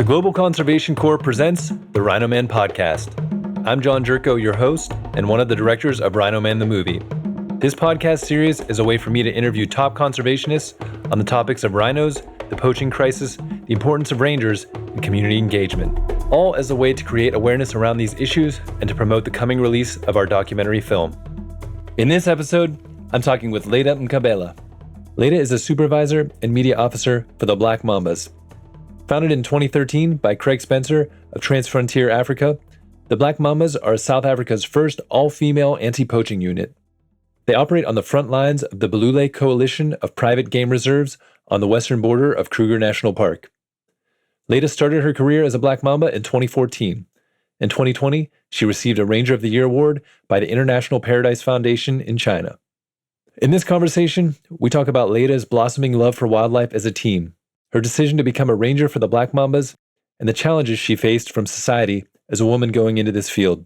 Global Conservation Corps presents the Rhino Man podcast. I'm John Jerko, your host, and one of the directors of Rhino Man the movie. This podcast series is a way for me to interview top conservationists on the topics of rhinos, the poaching crisis, the importance of rangers, and community engagement, all as a way to create awareness around these issues and to promote the coming release of our documentary film. In this episode, I'm talking with Leitah Mkhabela. Leitah is a Supervisor and Media Officer for the Black Mambas. Founded in 2013 by Craig Spencer of Transfrontier Africa, the Black Mambas are South Africa's first all-female anti-poaching unit. They operate on the front lines of the Balule coalition of private game reserves on the western border of Kruger National Park. Leitah started her career as a Black Mamba in 2014. In 2020, she received a Ranger of the Year award by the International Paradise Foundation in China. In this conversation, we talk about Leitah's blossoming love for wildlife as a teen, her decision to become a ranger for the Black Mambas, and the challenges she faced from society as a woman going into this field.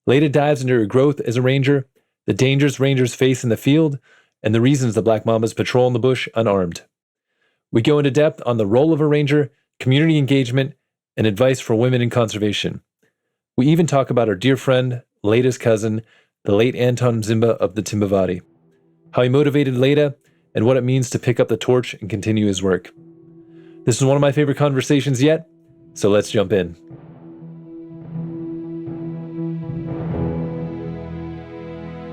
Leitah dives into her growth as a ranger, the dangers rangers face in the field, and the reasons the Black Mambas patrol in the bush unarmed. We go into depth on the role of a ranger, community engagement, and advice for women in conservation. We even talk about our dear friend, Leitah's cousin, the late Anton Mzimba of the Timbavati, how he motivated Leitah, and what it means to pick up the torch and continue his work. This is one of my favorite conversations yet, so let's jump in.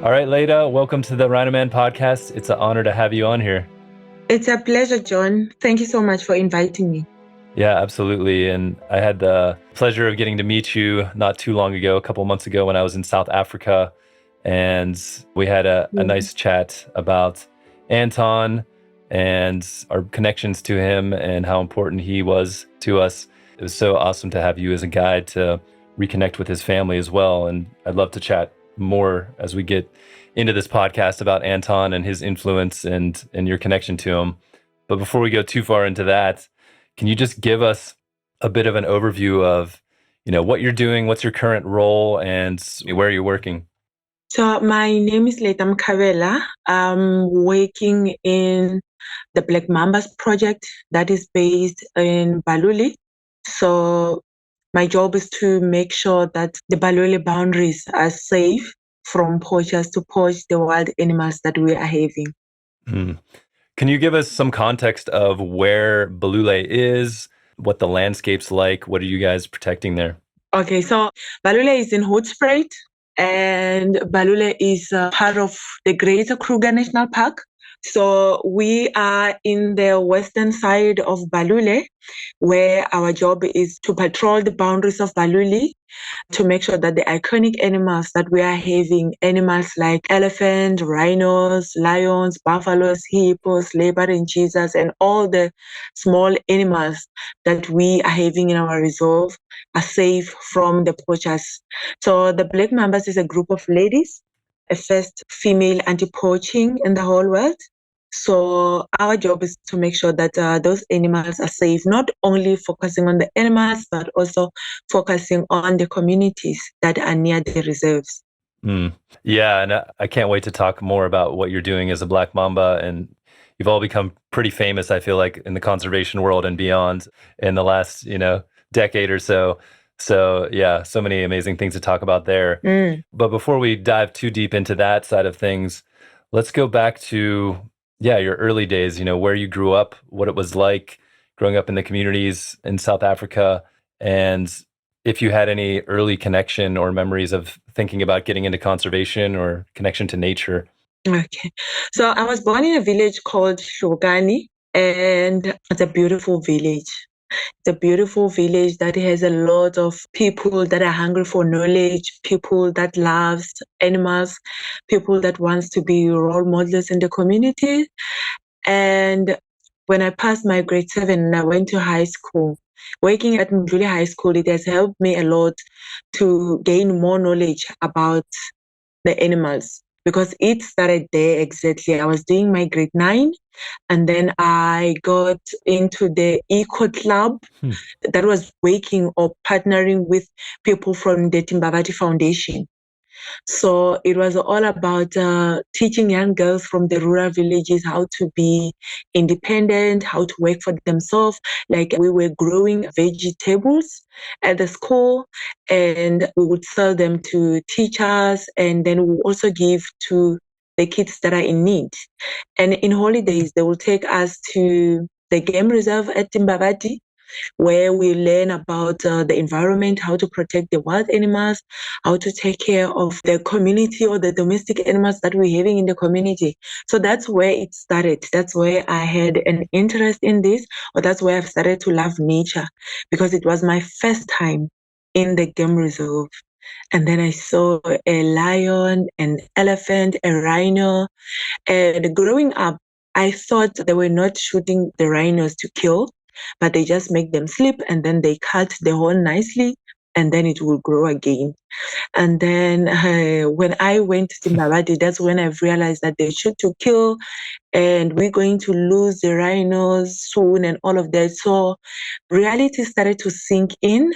All right, Leitah, welcome to the Rhino Man podcast. It's an honor to have you on here. It's a pleasure, John. Thank you so much for inviting me. Yeah, absolutely. And I had the pleasure of getting to meet you not too long ago, a couple months ago when I was in South Africa. And we had a nice chat about Anton and our connections to him and how important he was to us. It was so awesome to have you as a guide to reconnect with his family as well. And I'd love to chat more as we get into this podcast about Anton and his influence and your connection to him. But before we go too far into that, can you just give us a bit of an overview of, what you're doing, what's your current role, and where you're working? So my name is Leitah Mkhabela. I'm working in the Black Mambas project that is based in Balule. So my job is to make sure that the Balule boundaries are safe from poachers to poach the wild animals that we are having. Can you give us some context of where Balule is, what the landscape's like? What are you guys protecting there? Okay, so Balule is in Hoedspruit, and Balule is part of the greater Kruger National Park. So we are in the western side of Balule, where our job is to patrol the boundaries of Balule to make sure that the iconic animals that we are having, animals like elephants, rhinos, lions, buffaloes, hippos, leopard and cheetahs, and all the small animals that we are having in our reserve are safe from the poachers. So the Black Mambas is a group of ladies, a first female anti-poaching in the whole world. So our job is to make sure that those animals are safe, not only focusing on the animals, but also focusing on the communities that are near the reserves. Yeah, and I can't wait to talk more about what you're doing as a Black Mamba. And you've all become pretty famous, I feel like, in the conservation world and beyond in the last, decade or so. So yeah, so many amazing things to talk about there. But before we dive too deep into that side of things, let's go back to your early days, where you grew up, what it was like growing up in the communities in South Africa, and if you had any early connection or memories of thinking about getting into conservation or connection to nature. Okay. So I was born in a village called Shogani, and it's a beautiful village. It's a beautiful village that has a lot of people that are hungry for knowledge, people that loves animals, people that wants to be role models in the community. And when I passed my grade 7 and I went to high school, working at Balule High School, it has helped me a lot to gain more knowledge about the animals, because it started there exactly. I was doing my grade 9, and then I got into the eco club that was working or partnering with people from the Timbavati Foundation. So it was all about teaching young girls from the rural villages how to be independent, how to work for themselves. Like we were growing vegetables at the school and we would sell them to teachers, and then we would also give to the kids that are in need. And in holidays, they will take us to the game reserve at Timbavati, where we learn about the environment, how to protect the wild animals, how to take care of the community or the domestic animals that we're having in the community. So that's where it started. That's where I had an interest in this, or that's where I've started to love nature, because it was my first time in the game reserve. And then I saw a lion, an elephant, a rhino. And growing up, I thought they were not shooting the rhinos to kill, but they just make them sleep and then they cut the horn nicely and then it will grow again. And then when I went to Timbavati, that's when I've realized that they shoot to kill and we're going to lose the rhinos soon and all of that. So reality started to sink in.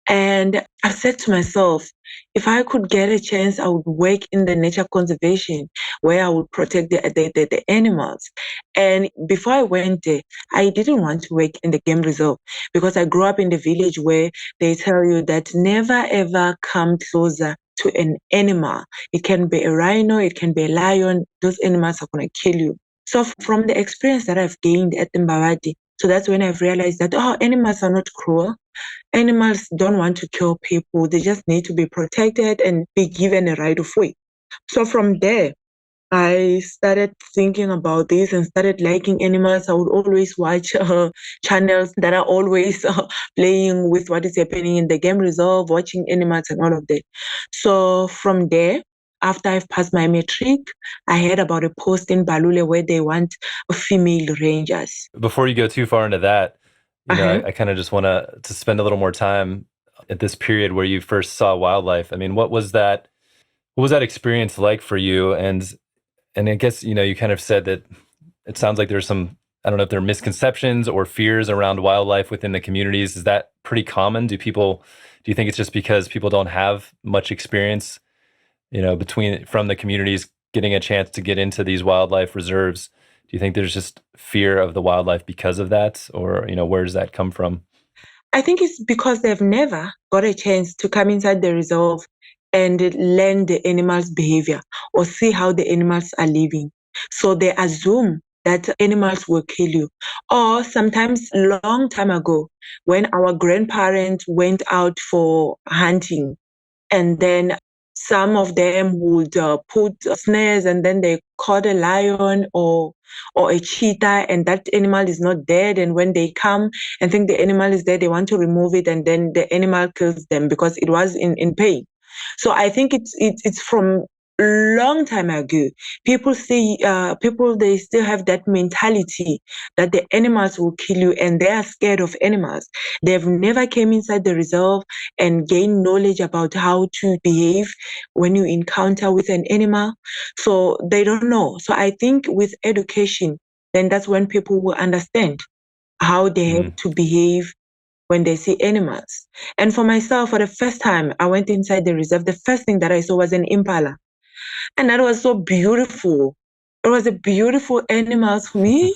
And I said to myself, if I could get a chance, I would work in the nature conservation where I would protect the animals. And before I went there, I didn't want to work in the game reserve because I grew up in the village where they tell you that never ever come closer to an animal. It can be a rhino, it can be a lion, those animals are going to kill you. So from the experience that I've gained at Timbavati, so that's when I've realized that, animals are not cruel. Animals don't want to kill people. They just need to be protected and be given a right of way. So from there, I started thinking about this and started liking animals. I would always watch channels that are always playing with what is happening in the game reserve, watching animals and all of that. So from there, after I've passed my matric, I heard about a post in Balule where they want female rangers. Before you go too far into that, Uh-huh. I kind of just want to spend a little more time at this period where you first saw wildlife. I mean, what was that? What was that experience like for you? And I guess, you kind of said that it sounds like there's some, I don't know if there are misconceptions or fears around wildlife within the communities. Is that pretty common? Do you think it's just because people don't have much experience, from the communities getting a chance to get into these wildlife reserves? Do you think there's just fear of the wildlife because of that? Or, where does that come from? I think it's because they've never got a chance to come inside the reserve and learn the animals' behavior or see how the animals are living. So they assume that animals will kill you. Or sometimes long time ago, when our grandparents went out for hunting, and then some of them would put snares and then they caught a lion or a cheetah and that animal is not dead, and when they come and think the animal is dead, they want to remove it and then the animal kills them because it was in pain. So I think it's from long time ago. People they still have that mentality that the animals will kill you and they are scared of animals. They've never came inside the reserve and gained knowledge about how to behave when you encounter with an animal. So they don't know. So I think with education, then that's when people will understand how they have Mm. to behave when they see animals. And for myself, for the first time, I went inside the reserve. The first thing that I saw was an impala. And that was so beautiful. It was a beautiful animal to me.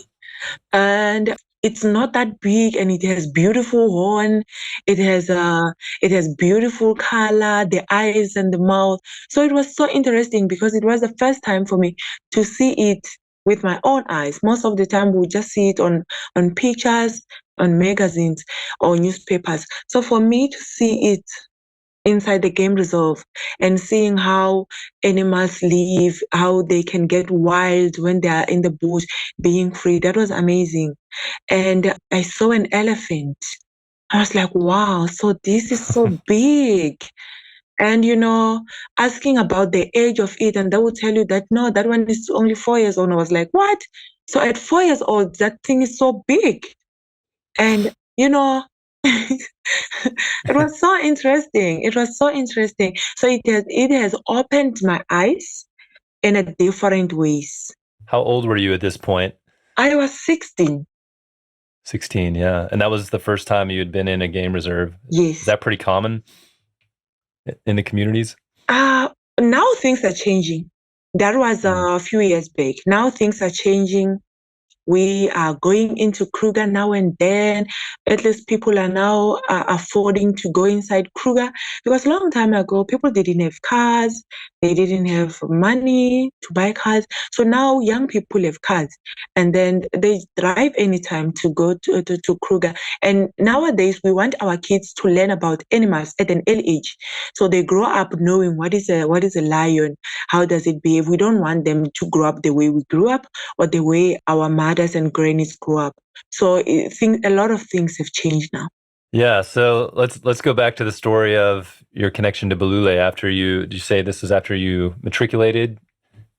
And it's not that big and it has beautiful horn. It has beautiful color, the eyes and the mouth. So it was so interesting because it was the first time for me to see it with my own eyes. Most of the time we just see it on pictures, on magazines or newspapers. So for me to see it inside the game reserve and seeing how animals live, how they can get wild when they are in the bush being free, that was amazing. And I saw an elephant. I was like, wow, so this is so big. And asking about the age of it, and they would tell you that no, that one is only 4 years old. And I was like, what? So at 4 years old, that thing is so big. And it was so interesting. It was so interesting. So it has opened my eyes in a different ways. How old were you at this point? I was 16. 16, yeah. And that was the first time you had been in a game reserve. Is Yes. that pretty common in the communities? Uh Now things are changing. That was a few years back. Now things are changing. We are going into Kruger now and then. At least people are now affording to go inside Kruger, because a long time ago, people didn't have cars. They didn't have money to buy cars. So now young people have cars, and then they drive anytime to go to Kruger. And nowadays, we want our kids to learn about animals at an early age. So they grow up knowing what is a lion, how does it behave. We don't want them to grow up the way we grew up, or the way our mothers and grannies grew up. So I think a lot of things have changed now. Yeah, so let's go back to the story of your connection to Balule after did you say this was after you matriculated?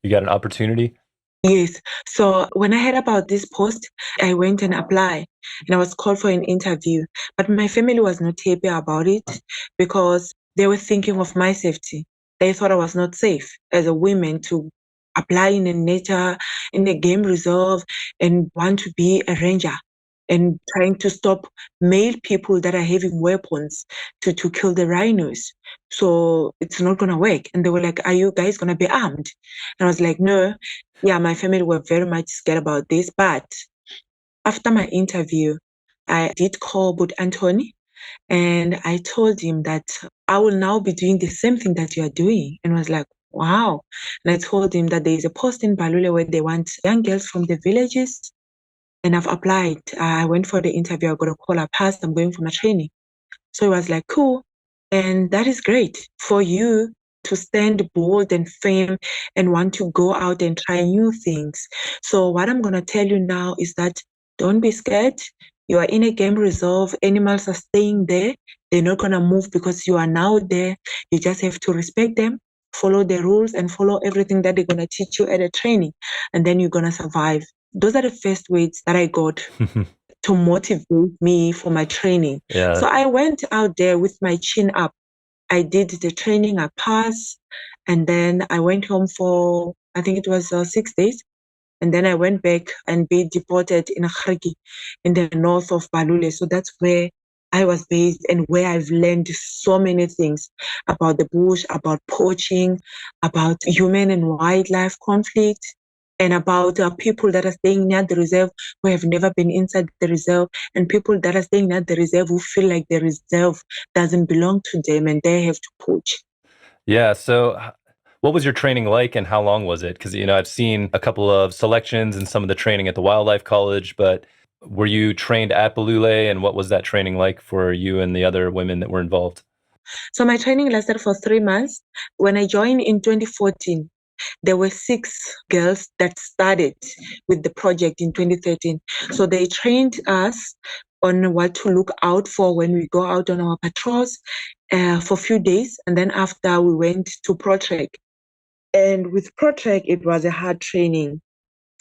You got an opportunity? Yes. So when I heard about this post, I went and applied, and I was called for an interview. But my family was not happy about it, because they were thinking of my safety. They thought I was not safe as a woman to apply in a game reserve, and want to be a ranger, and trying to stop male people that are having weapons to kill the rhinos. So it's not going to work. And they were like, "Are you guys going to be armed?" And I was like, "No." Yeah, my family were very much scared about this. But after my interview, I did call But Anthony, and I told him that I will now be doing the same thing that you are doing. And I was like, wow. And I told him that there is a post in Balule where they want young girls from the villages. And I've applied. I went for the interview. I got a call. I passed. I'm going for my training. So it was like, cool. And that is great for you to stand bold and firm and want to go out and try new things. So what I'm going to tell you now is that don't be scared. You are in a game reserve. Animals are staying there. They're not going to move because you are now there. You just have to respect them, follow the rules, and follow everything that they're going to teach you at a training. And then you're going to survive. Those are the first words that I got to motivate me for my training. Yeah. So I went out there with my chin up. I did the training, I passed, and then I went home for, I think it was 6 days. And then I went back and be deported in Griki, in the north of Balule. So that's where I was based, and where I've learned so many things about the bush, about poaching, about human and wildlife conflict, and about people that are staying near the reserve who have never been inside the reserve, and people that are staying near the reserve who feel like the reserve doesn't belong to them and they have to poach. Yeah, so what was your training like, and how long was it? Because, I've seen a couple of selections and some of the training at the Wildlife College, but were you trained at Balule, and what was that training like for you and the other women that were involved? So my training lasted for 3 months. When I joined in 2014, there were 6 girls that started with the project in 2013. So they trained us on what to look out for when we go out on our patrols for a few days. And then after, we went to ProTrack. And with ProTrack, it was a hard training.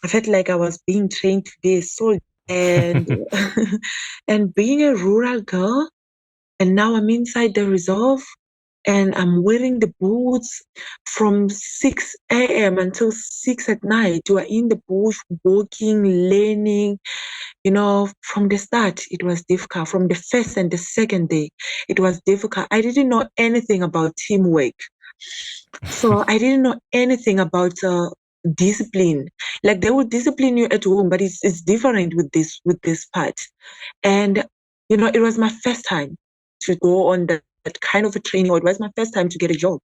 I felt like I was being trained to be a soldier. And, and being a rural girl, and now I'm inside the reserve, and I'm wearing the boots from 6 a.m. until 6 at night. You are in the bush, walking, learning. From the start, it was difficult. From the first and the second day, it was difficult. I didn't know anything about teamwork. So I didn't know anything about discipline. Like, they would discipline you at home, but it's different with this part. And it was my first time to go on that kind of a training, or it was my first time to get a job.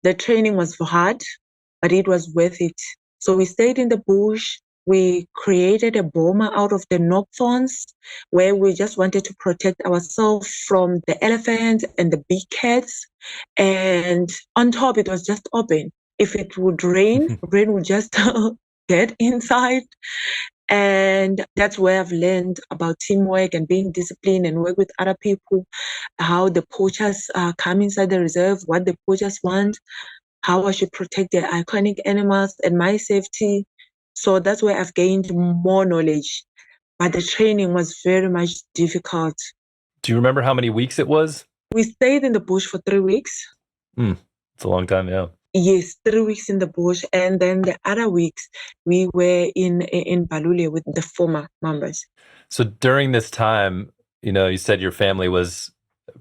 The training was hard, but it was worth it. So we stayed in the bush. We created a boma out of the knob thorns, where we just wanted to protect ourselves from the elephants and the big cats. And on top, it was just open. If it would rain, rain would just get inside. And that's where I've learned about teamwork and being disciplined and work with other people, how the poachers come inside the reserve, what the poachers want, how I should protect their iconic animals, and my safety. So that's where I've gained more knowledge. But the training was very much difficult. Do you remember how many weeks it was? We stayed in the bush for 3 weeks. It's a long time, yeah. Yes, 3 weeks in the bush. And then the other weeks, we were in Balule with the former Mambas. So during this time, you said your family was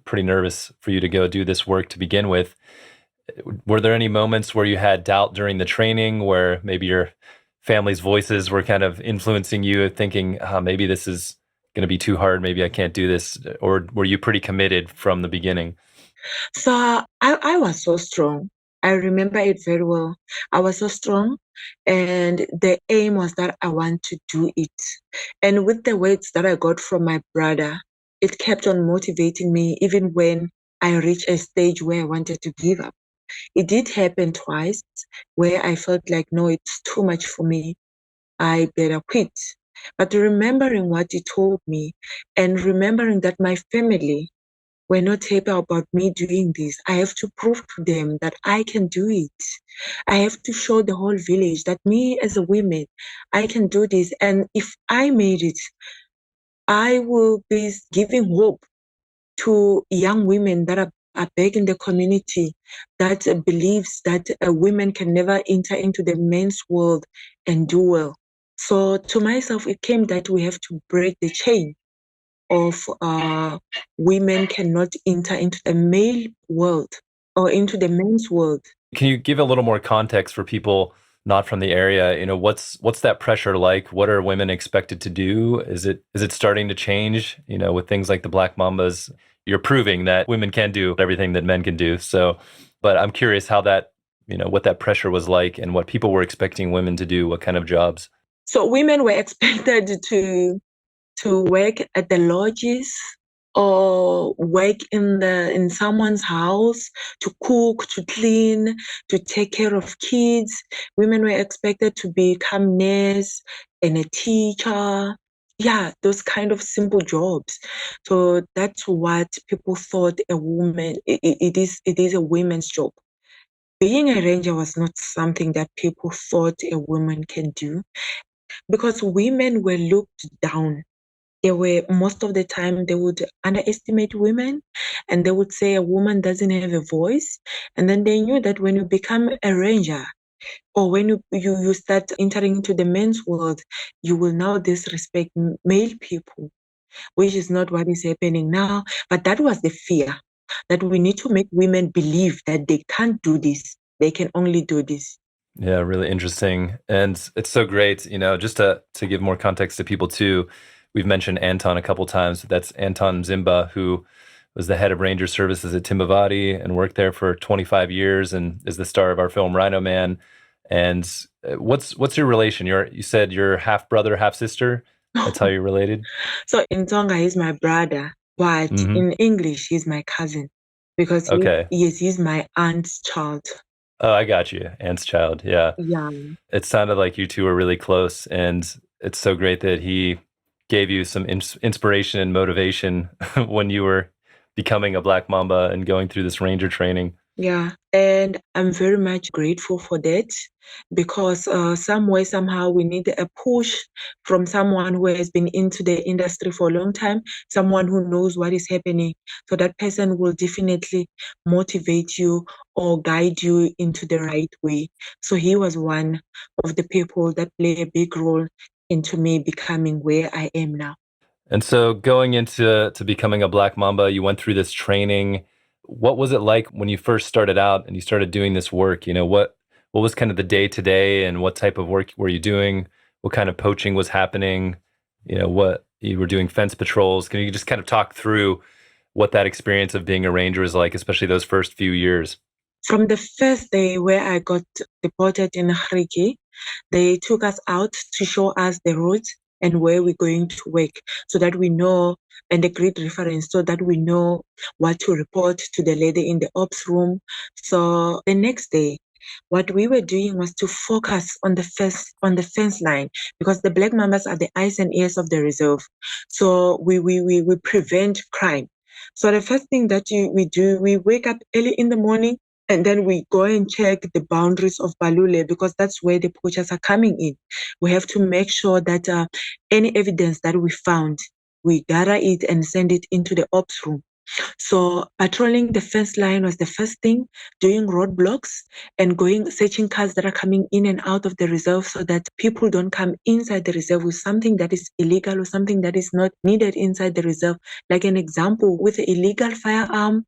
pretty nervous for you to go do this work to begin with. Were there any moments where you had doubt during the training, where maybe your family's voices were kind of influencing you, thinking, maybe this is going to be too hard, maybe I can't do this? Or were you pretty committed from the beginning? So I was so strong. I remember it very well. I was so strong, and the aim was that I want to do it. And with the words that I got from my brother, it kept on motivating me even when I reached a stage where I wanted to give up. It did happen twice where I felt like, no, it's too much for me. I better quit. But remembering what he told me and remembering that my family were not happy about me doing this, I have to prove to them that I can do it. I have to show the whole village that me as a woman, I can do this. And if I made it, I will be giving hope to young women that are back in the community that believes that women can never enter into the men's world and do well. So to myself, it came that we have to break the chain of women cannot enter into the male world or into the men's world. Can you give a little more context for people not from the area? What's that pressure like? What are women expected to do? Is it starting to change? With things like the Black Mambas, you're proving that women can do everything that men can do. So, but I'm curious how that, what that pressure was like and what people were expecting women to do, what kind of jobs. So women were expected to work at the lodges or work in someone's house, to cook, to clean, to take care of kids. Women were expected to become nurse and a teacher. Yeah, those kind of simple jobs. So that's what people thought a woman it is a women's job. Being a ranger was not something that people thought a woman can do because women were looked down. They were most of the time they would underestimate women and they would say a woman doesn't have a voice. And then they knew that when you become a ranger or when you start entering into the men's world, you will now disrespect male people, which is not what is happening now. But that was the fear, that we need to make women believe that they can't do this. They can only do this. Yeah, really interesting. And it's so great, just to give more context to people too. We've mentioned Anton a couple times. That's Anton Mzimba, who was the head of Ranger Services at Timbavati and worked there for 25 years and is the star of our film Rhino Man. And what's your relation? You said you're half brother, half sister. That's how you're related? So in Tonga, he's my brother, but Hmm. in English, he's my cousin because Okay. yes, he's my aunt's child. Oh, I got you. Ant's child. Yeah. Yeah, It sounded like you two were really close, and it's so great that he gave you some inspiration and motivation when you were becoming a Black Mamba and going through this ranger training. yeah. And I'm very much grateful for that because some way, somehow, we need a push from someone who has been into the industry for a long time, someone who knows what is happening. So that person will definitely motivate you or guide you into the right way. So he was one of the people that play a big role into me becoming where I am now. And so going into becoming a Black Mamba, you went through this training. What was it like when you first started out and you started doing this work? What was kind of the day to day and what type of work were you doing? What kind of poaching was happening? What you were doing, fence patrols. Can you just kind of talk through what that experience of being a ranger is like, especially those first few years? From the first day where I got deported in Griekie, they took us out to show us the route and where we're going to work so that we know, and the grid reference, so that we know what to report to the lady in the ops room. So the next day, what we were doing was to focus on the fence line because the Black Mambas are the eyes and ears of the reserve. So we prevent crime. So the first thing that we do, we wake up early in the morning and then we go and check the boundaries of Balule because that's where the poachers are coming in. We have to make sure that any evidence that we found, we gather it and send it into the ops room. So patrolling the fence line was the first thing, doing roadblocks and going searching cars that are coming in and out of the reserve so that people don't come inside the reserve with something that is illegal or something that is not needed inside the reserve. Like an example, with an illegal firearm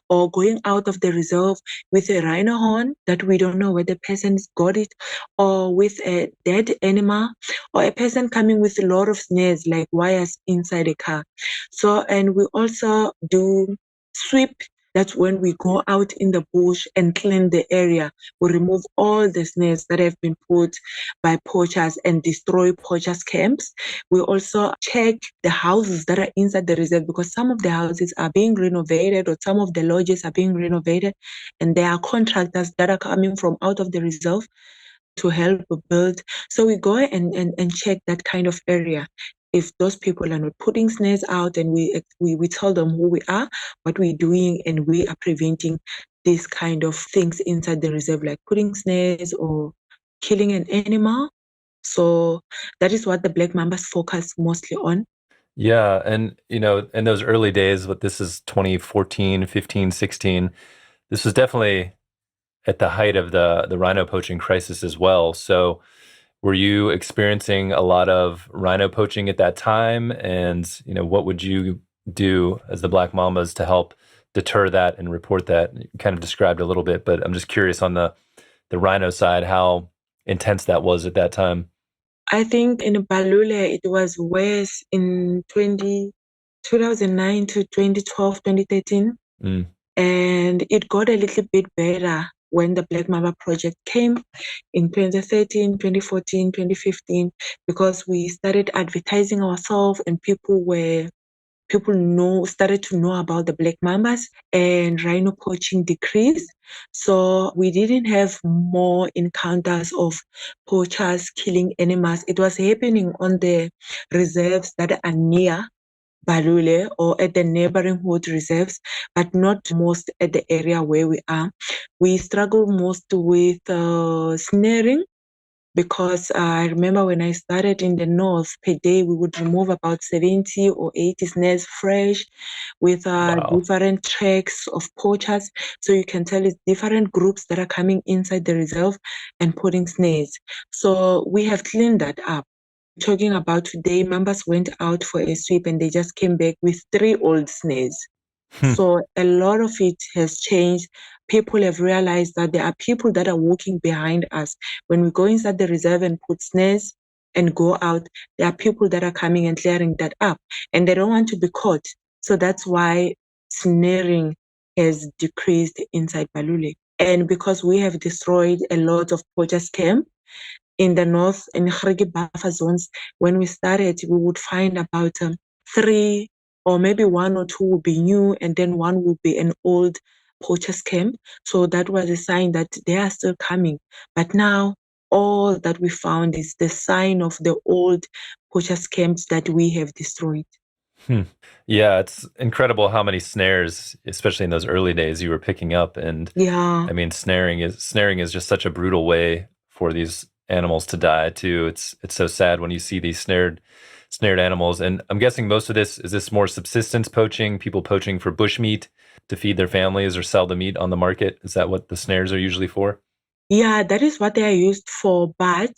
or going out of the reserve with a rhino horn that we don't know where the person's got it, or with a dead animal, or a person coming with a lot of snares like wires inside a car. So, and we also do sweep. That's when we go out in the bush and clean the area. We remove all the snares that have been put by poachers and destroy poachers' camps. We also check the houses that are inside the reserve, because some of the houses are being renovated or some of the lodges are being renovated, and there are contractors that are coming from out of the reserve to help build. So we go and check that kind of area. If those people are not putting snares out, and we tell them who we are, what we're doing, and we are preventing these kind of things inside the reserve, like putting snares or killing an animal. So that is what the Black Mambas focus mostly on. Yeah, and in those early days, what this is 2014, 15, 16, this was definitely at the height of the rhino poaching crisis as well. So were you experiencing a lot of rhino poaching at that time? And, what would you do as the Black Mambas to help deter that and report that? You kind of described a little bit, but I'm just curious on the rhino side, how intense that was at that time. I think in Balule it was worse in 2009 to 2012, 2013. Mm. And it got a little bit better when the Black Mamba project came in 2013, 2014, 2015, because we started advertising ourselves and people started to know about the Black Mambas, and rhino poaching decreased. So we didn't have more encounters of poachers killing animals. It was happening on the reserves that are near Balule or at the neighboring hood reserves, but not most at the area where we are. We struggle most with snaring, because I remember when I started in the north, per day we would remove about 70 or 80 snares fresh, with Wow. different tracks of poachers. So you can tell it's different groups that are coming inside the reserve and putting snares. So we have cleaned that up. Talking about today, members went out for a sweep and they just came back with 3 old snares. Hmm. So a lot of it has changed. People have realized that there are people that are walking behind us. When we go inside the reserve and put snares and go out, there are people that are coming and clearing that up, and they don't want to be caught. So that's why snaring has decreased inside Balule. And because we have destroyed a lot of poachers' camp in the north, in Kruger buffer zones, when we started, we would find about 3, or maybe 1 or 2 will be new, and then 1 will be an old poachers camp. So that was a sign that they are still coming. But now all that we found is the sign of the old poachers camps that we have destroyed. Hmm. Yeah, it's incredible how many snares, especially in those early days, you were picking up. And Yeah. I mean, snaring is just such a brutal way for these animals to die too. It's so sad when you see these snared animals. And I'm guessing most of this is this more subsistence poaching, people poaching for bushmeat to feed their families or sell the meat on the market. Is that what the snares are usually for? Yeah, that is what they are used for, but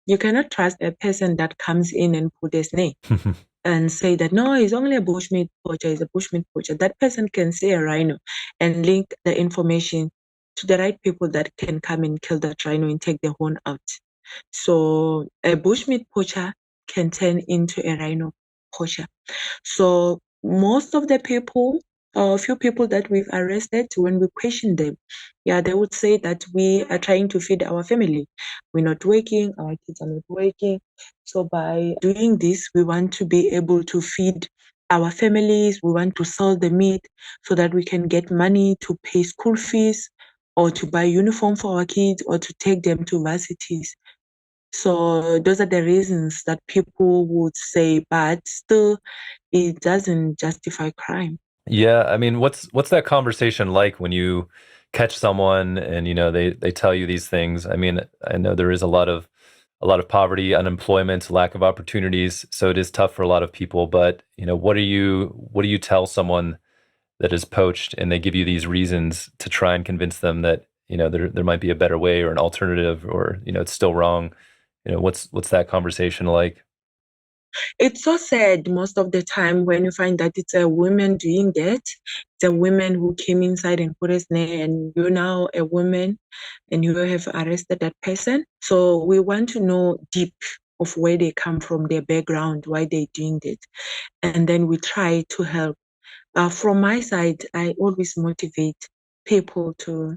you cannot trust a person that comes in and put a snake and say that no, he's only a bushmeat poacher, he's a bushmeat poacher. That person can see a rhino and link the information to the right people that can come and kill that rhino and take the horn out. So a bushmeat poacher can turn into a rhino poacher. So most of the people, a few people that we've arrested, when we question them, yeah, they would say that we are trying to feed our family. We're not working, our kids are not working. So by doing this, we want to be able to feed our families. We want to sell the meat so that we can get money to pay school fees, or to buy uniform for our kids, or to take them to varsities. So those are the reasons that people would say, but still, it doesn't justify crime. Yeah, I mean, what's that conversation like when you catch someone and they tell you these things? I mean, I know there is a lot of poverty, unemployment, lack of opportunities, so it is tough for a lot of people. But what do you tell someone that is poached and they give you these reasons to try and convince them that there might be a better way or an alternative, or it's still wrong? What's that conversation like? It's so sad most of the time when you find that it's a woman doing that. It's a woman who came inside and put his name, and you're now a woman and you have arrested that person. So we want to know deep of where they come from, their background, why they're doing that. And then we try to help. From my side, I always motivate people to.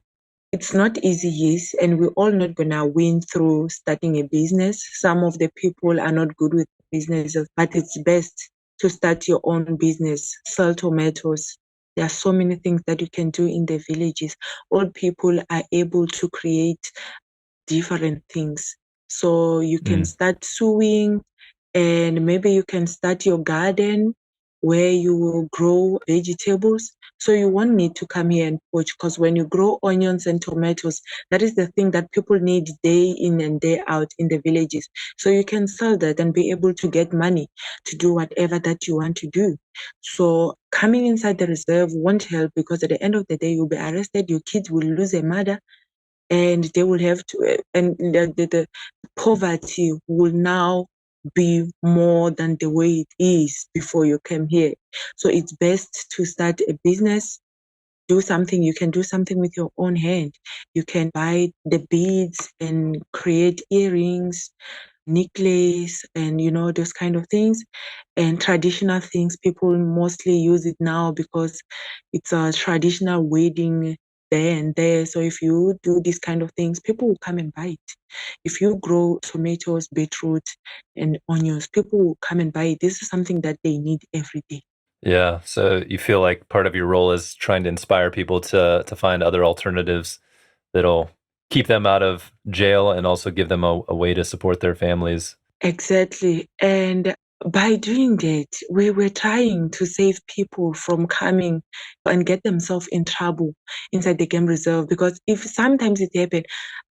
It's not easy, yes, and we're all not gonna win through starting a business. Some of the people are not good with businesses, but it's best to start your own business, sell tomatoes. There are so many things that you can do in the villages. All people are able to create different things. So you can start sewing, and maybe you can start your garden where you will grow vegetables. So you won't need to come here and poach, because when you grow onions and tomatoes, that is the thing that people need day in and day out in the villages. So you can sell that and be able to get money to do whatever that you want to do. So coming inside the reserve won't help, because at the end of the day, you'll be arrested, your kids will lose a mother, and they will have to, and the poverty will now be more than the way it is before you came here. So it's best to start a business, do something. You can do something with your own hand. You can buy the beads and create earrings, necklace, and those kind of things. And traditional things, people mostly use it now because it's a traditional wedding there and there. So if you do these kind of things, people will come and buy it. If you grow tomatoes, beetroot, and onions, people will come and buy it. This is something that they need every day. Yeah. So you feel like part of your role is trying to inspire people to find other alternatives that'll keep them out of jail and also give them a way to support their families. Exactly. And by doing that, we were trying to save people from coming and get themselves in trouble inside the game reserve. Because if sometimes it happens,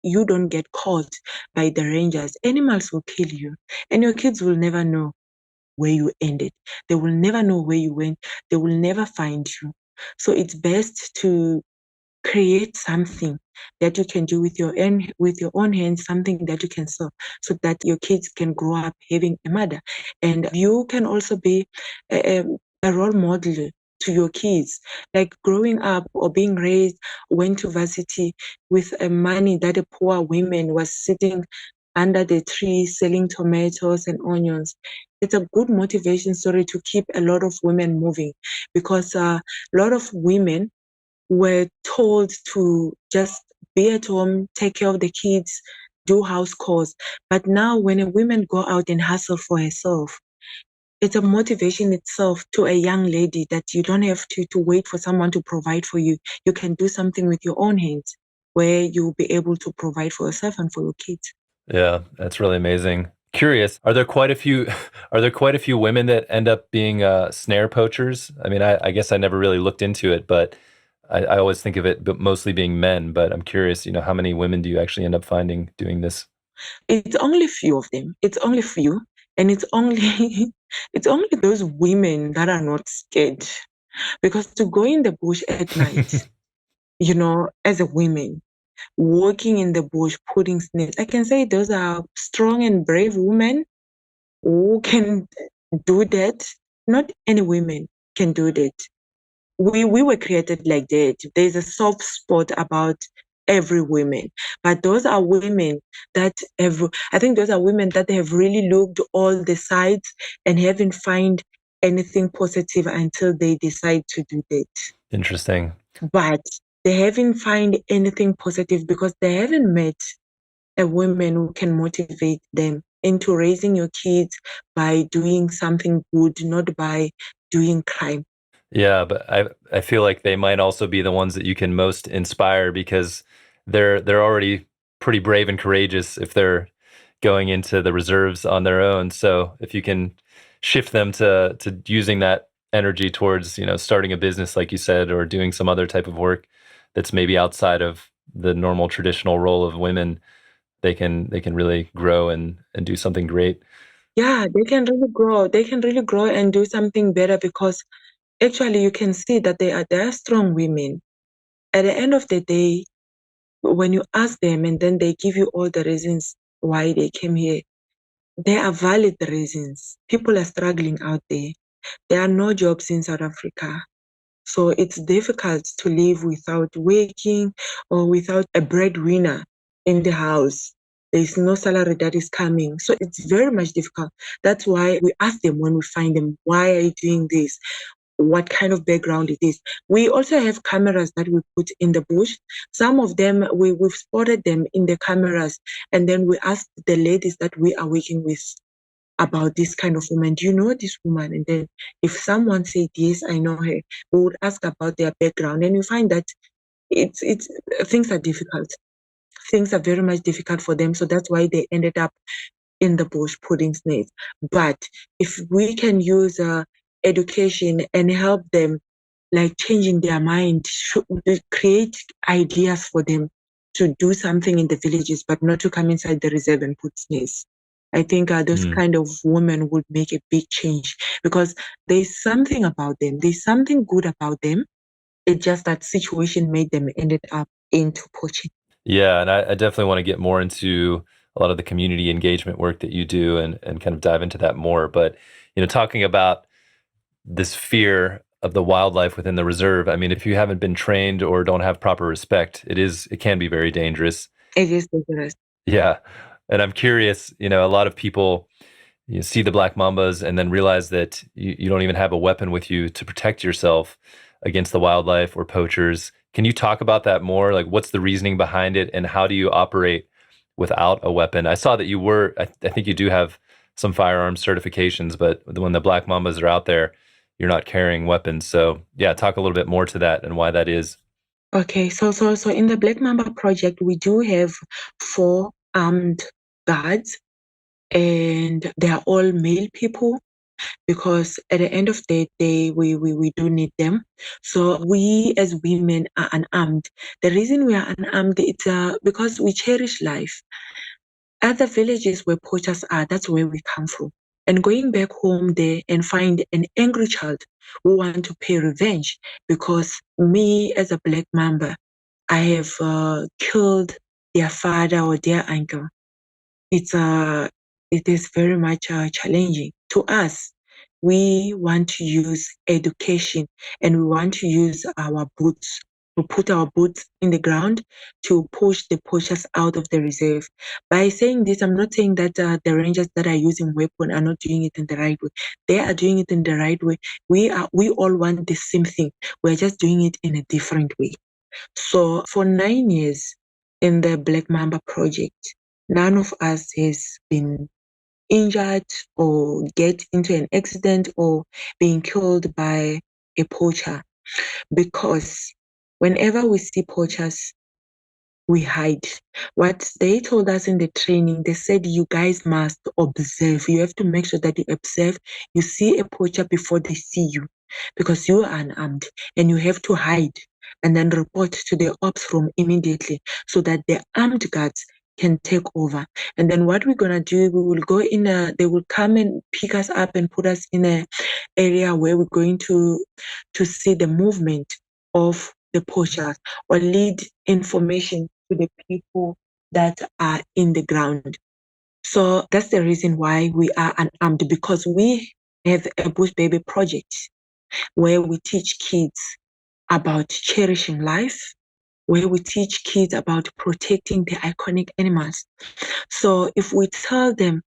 you don't get caught by the rangers, animals will kill you, and your kids will never know where you ended. They will never know where you went. They will never find you. So it's best to create something that you can do with your own hands, something that you can sell, so that your kids can grow up having a mother. And you can also be a role model to your kids, like growing up or being raised, went to varsity with money that a poor woman was sitting under the tree selling tomatoes and onions. It's a good motivation story to keep a lot of women moving, because a lot of women were told to just be at home, take care of the kids, do house chores. But now when a woman go out and hustle for herself, it's a motivation itself to a young lady that you don't have to wait for someone to provide for you. You can do something with your own hands where you'll be able to provide for yourself and for your kids. Yeah, that's really amazing. Curious, are there quite a few are there quite a few women that end up being snare poachers? I mean, I guess I never really looked into it, but I always think of it but mostly being men. But I'm curious, how many women do you actually end up finding doing this? It's only few of them. It's only few. And it's only it's only those women that are not scared. Because to go in the bush at night, as a woman, walking in the bush, putting snares, I can say those are strong and brave women who can do that. Not any women can do that. We were created like that. There's a soft spot about every woman, but those are women that have. I think those are women that have really looked all the sides and haven't find anything positive until they decide to do that. Interesting. But they haven't find anything positive because they haven't met a woman who can motivate them into raising your kids by doing something good, not by doing crime. Yeah, but I feel like they might also be the ones that you can most inspire because they're already pretty brave and courageous if they're going into the reserves on their own. So if you can shift them to using that energy towards, starting a business like you said, or doing some other type of work that's maybe outside of the normal traditional role of women, they can really grow and do something great. Yeah, they can really grow. They can really grow and do something better, because actually you can see that they are strong women. At the end of the day, when you ask them and then they give you all the reasons why they came here, there are valid reasons. People are struggling out there. There are no jobs in South Africa. So it's difficult to live without working or without a breadwinner in the house. There's no salary that is coming. So it's very much difficult. That's why we ask them when we find them, why are you doing this? What kind of background it is. We also have cameras that we put in the bush. Some of them, we've spotted them in the cameras. And then we ask the ladies that we are working with about this kind of woman. Do you know this woman? And then if someone said, yes, I know her, we would ask about their background. And you find that it's things are difficult. Things are very much difficult for them. So that's why they ended up in the bush putting snakes. But if we can use education and help them, like changing their mind, create ideas for them to do something in the villages, but not to come inside the reserve and put snakes. I think those kind of women would make a big change, because there's something about them. There's something good about them. It's just that situation made them ended up into poaching. Yeah, and I definitely want to get more into a lot of the community engagement work that you do and kind of dive into that more. But, talking about this fear of the wildlife within the reserve, I mean, if you haven't been trained or don't have proper respect, it can be very dangerous. It is dangerous. Yeah. And I'm curious, a lot of people see the Black Mambas and then realize that you don't even have a weapon with you to protect yourself against the wildlife or poachers. Can you talk about that more? Like, what's the reasoning behind it, and how do you operate without a weapon? I saw that I think you do have some firearms certifications, but when the Black Mambas are out there, you're not carrying weapons. So yeah, talk a little bit more to that and why that is. Okay, so in the Black Mamba project, we do have 4 armed guards, and they are all male people, because at the end of the day, we do need them. So we as women are unarmed. The reason we are unarmed, it's because we cherish life. Other villages where poachers are, that's where we come from. And going back home there and find an angry child who want to pay revenge because me as a Black Mamba, I have killed their father or their uncle. It is very much challenging to us. We want to use education, and we want to use our boots, to put our boots in the ground to push the poachers out of the reserve. By saying this, I'm not saying that the rangers that are using weapon are not doing it in the right way. They are doing it in the right way. We all want the same thing. We're just doing it in a different way. So for 9 years in the Black Mamba project, none of us has been injured or get into an accident or being killed by a poacher, because whenever we see poachers, we hide. What they told us in the training, they said you guys must observe. You have to make sure that you observe. You see a poacher before they see you, because you are unarmed, and you have to hide and then report to the ops room immediately so that the armed guards can take over. And then what we're gonna do, we will go in they will come and pick us up and put us in a area where we're going to see the movement of the poachers, or lead information to the people that are in the ground. So that's the reason why we are unarmed, because we have a Bush Baby project where we teach kids about cherishing life, where we teach kids about protecting the iconic animals. So if we tell them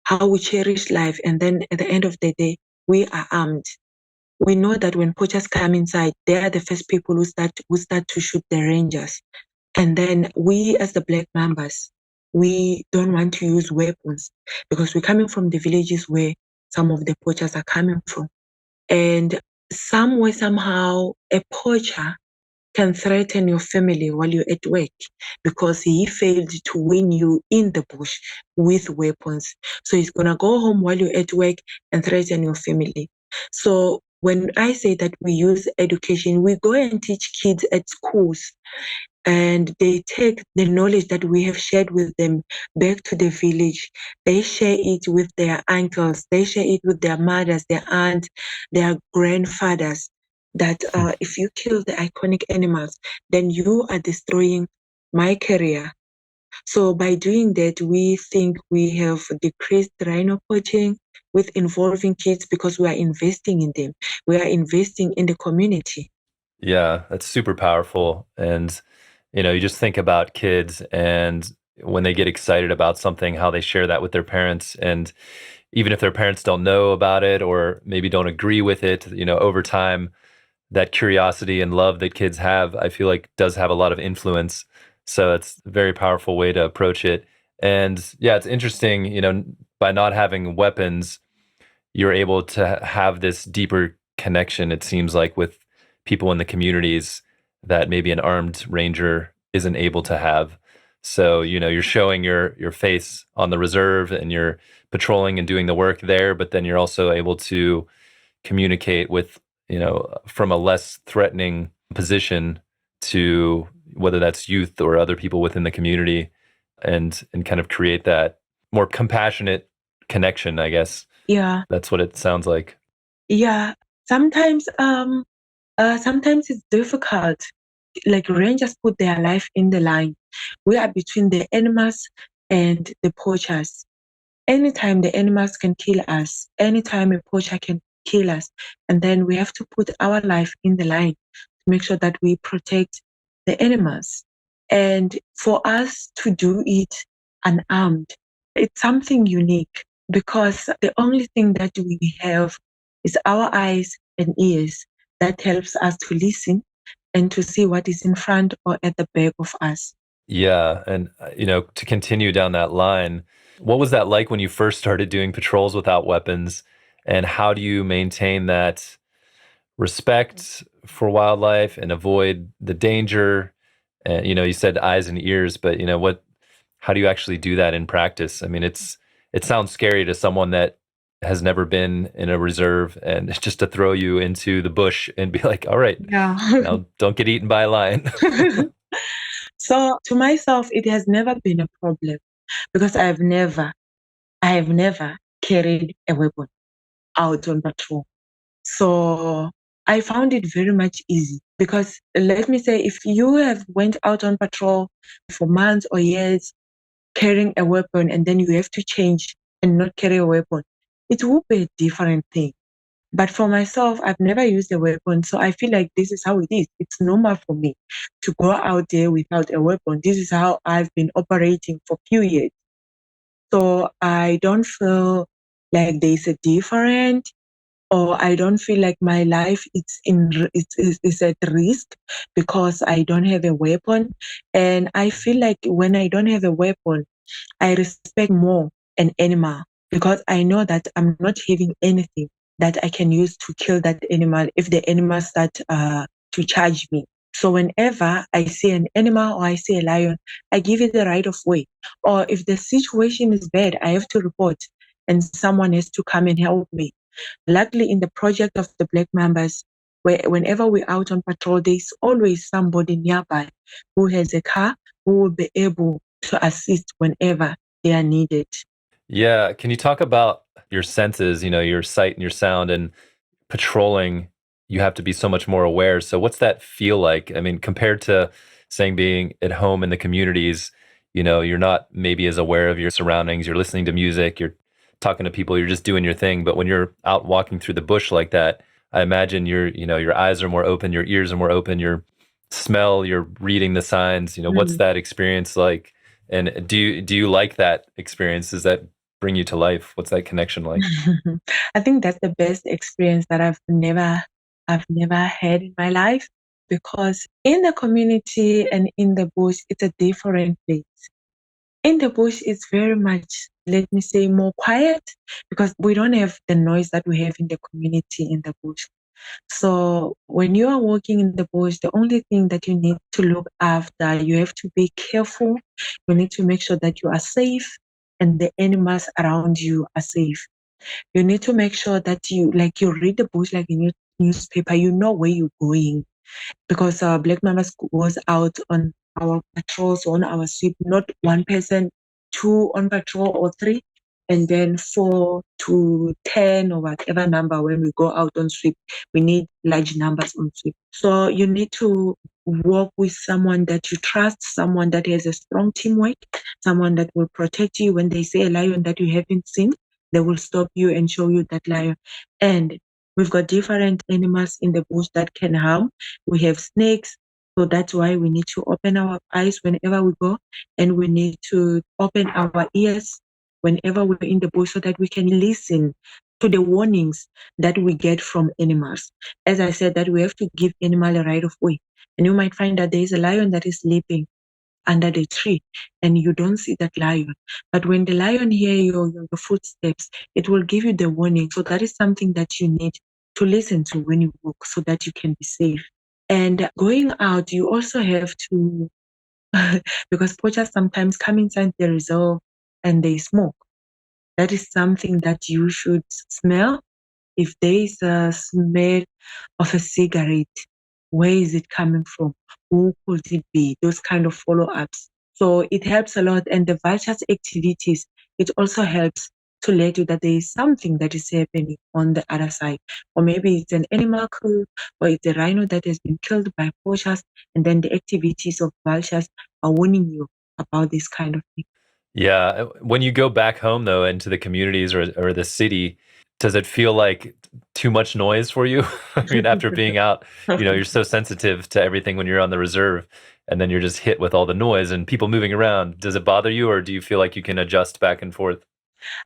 how we cherish life, and then at the end of the day, we are armed, we know that when poachers come inside, they are the first people who start to shoot the rangers. And then we, as the Black Mambas, we don't want to use weapons, because we're coming from the villages where some of the poachers are coming from. And somewhere, somehow, a poacher can threaten your family while you're at work, because he failed to win you in the bush with weapons. So he's going to go home while you're at work and threaten your family. So when I say that we use education, we go and teach kids at schools, and they take the knowledge that we have shared with them back to the village. They share it with their uncles, they share it with their mothers, their aunts, their grandfathers, that if you kill the iconic animals, then you are destroying my career. So by doing that, we think we have decreased rhino poaching with involving kids because we are investing in them. We are investing in the community. Yeah, that's super powerful. And, you just think about kids and when they get excited about something, how they share that with their parents. And even if their parents don't know about it or maybe don't agree with it, over time, that curiosity and love that kids have, I feel like does have a lot of influence. So it's a very powerful way to approach it. And yeah, it's interesting, by not having weapons, you're able to have this deeper connection, it seems like, with people in the communities that maybe an armed ranger isn't able to have. So, you're showing your face on the reserve and you're patrolling and doing the work there, but then you're also able to communicate with, from a less threatening position to whether that's youth or other people within the community and kind of create that more compassionate connection, I guess. Yeah. That's what it sounds like. Yeah. Sometimes it's difficult. Like rangers put their life in the line. We are between the animals and the poachers. Anytime the animals can kill us, anytime a poacher can kill us, and then we have to put our life in the line to make sure that we protect the animals. And for us to do it unarmed, it's something unique because the only thing that we have is our eyes and ears that helps us to listen and to see what is in front or at the back of us. Yeah. And, to continue down that line, what was that like when you first started doing patrols without weapons? And how do you maintain that respect for wildlife and avoid the danger? And, you said eyes and ears, but, how do you actually do that in practice? I mean, it sounds scary to someone that has never been in a reserve and just to throw you into the bush and be like, all right, Yeah. now don't get eaten by a lion. So to myself, it has never been a problem because I have never carried a weapon out on patrol. So I found it very much easy because let me say, if you have went out on patrol for months or years carrying a weapon and then you have to change and not carry a weapon, it will be a different thing. But for myself, I've never used a weapon. So I feel like this is how it is. It's normal for me to go out there without a weapon. This is how I've been operating for a few years. So I don't feel like there's a different, or I don't feel like my life is at risk because I don't have a weapon. And I feel like when I don't have a weapon, I respect more an animal because I know that I'm not having anything that I can use to kill that animal if the animal start to charge me. So whenever I see an animal or I see a lion, I give it the right of way. Or if the situation is bad, I have to report and someone has to come and help me. Luckily, in the project of the Black Mambas, where whenever we're out on patrol, there's always somebody nearby who has a car who will be able to assist whenever they are needed. Yeah. Can you talk about your senses, your sight and your sound and patrolling? You have to be so much more aware. So what's that feel like? I mean, compared to saying being at home in the communities, you're not maybe as aware of your surroundings. You're listening to music, you're talking to people, you're just doing your thing. But when you're out walking through the bush like that, I imagine your eyes are more open, your ears are more open, your smell, you're reading the signs. What's that experience like? And do you like that experience? Does that bring you to life? What's that connection like? I think that's the best experience that I've never had in my life because in the community and in the bush, it's a different place. In the bush, it's very much, let me say, more quiet because we don't have the noise that we have in the community in the bush. So when you are walking in the bush, the only thing that you need to look after, you have to be careful. You need to make sure that you are safe and the animals around you are safe. You need to make sure that you read the bush like in your newspaper, you know where you're going because Black Mambas goes out on our patrols, on our sweep, not one person, two on patrol or three, and then 4 to 10 or whatever number when we go out on sweep. We need large numbers on sweep. So you need to work with someone that you trust, someone that has a strong teamwork, someone that will protect you when they say a lion that you haven't seen. They will stop you and show you that lion. And we've got different animals in the bush that can harm. We have snakes. So that's why we need to open our eyes whenever we go, and we need to open our ears whenever we're in the bush so that we can listen to the warnings that we get from animals. As I said, that we have to give animal a right of way. And you might find that there is a lion that is sleeping under the tree and you don't see that lion. But when the lion hear your footsteps, it will give you the warning. So that is something that you need to listen to when you walk so that you can be safe. And going out, you also have to, because poachers sometimes come inside the reserve and they smoke. That is something that you should smell. If there is a smell of a cigarette, where is it coming from? Who could it be? Those kind of follow-ups. So it helps a lot. And the vultures activities, it also helps to let you that there is something that is happening on the other side. Or maybe it's an animal kill, or it's a rhino that has been killed by poachers, and then the activities of vultures are warning you about this kind of thing. Yeah. When you go back home, though, into the communities or the city, does it feel like too much noise for you? I mean, after being out, you're so sensitive to everything when you're on the reserve, and then you're just hit with all the noise and people moving around. Does it bother you, or do you feel like you can adjust back and forth?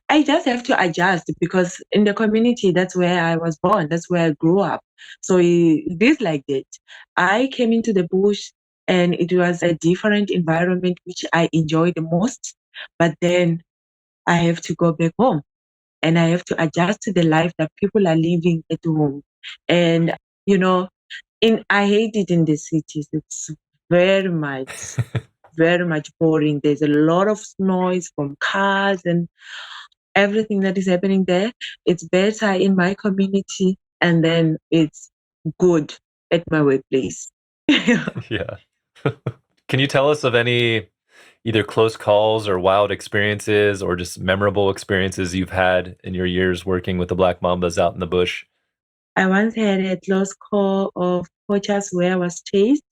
I just have to adjust because in the community, that's where I was born, that's where I grew up. So it is like that. I came into the bush and it was a different environment which I enjoyed the most. But then I have to go back home and I have to adjust to the life that people are living at home. And you know, in I hate it in the cities. It's very much, very much boring. There's a lot of noise from cars and everything that is happening there. It's better in my community, and then it's good at my workplace. Yeah. Can you tell us of any either close calls or wild experiences or just memorable experiences you've had in your years working with the Black Mambas out in the bush? I once had a close call of poachers where I was chased.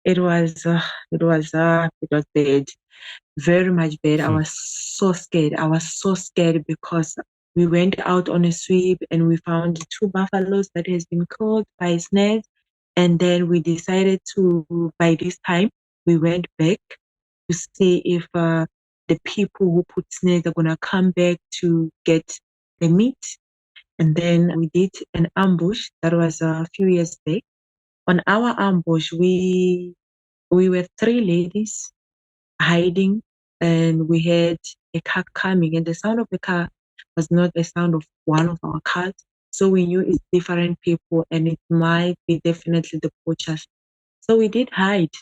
It was, it was bad, very much bad. I Hmm. was so scared. I was so scared because we went out on a sweep and we found two buffaloes that has been killed by snares. And then we decided to, by this time, we went back to see if the people who put snares are gonna come back to get the meat. And then we did an ambush that was a few years back. On our ambush, we were three ladies hiding, and we had a car coming, and the sound of the car was not the sound of one of our cars. So we knew it's different people, and it might be definitely the poachers. So we did hide,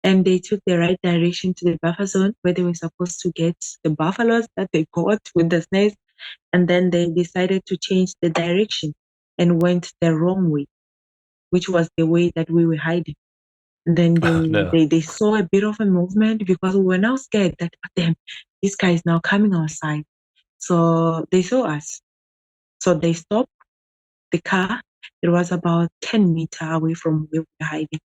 and they took the right direction to the buffer zone where they were supposed to get the buffaloes that they got with the snares, and then they decided to change the direction and went the wrong way, which was the way that we were hiding. And then Oh, they, no. they they saw a bit of a movement because we were now scared that damn, this guy is now coming our side. So they saw us. So they stopped the car. It was about 10 meters away from where we were hiding.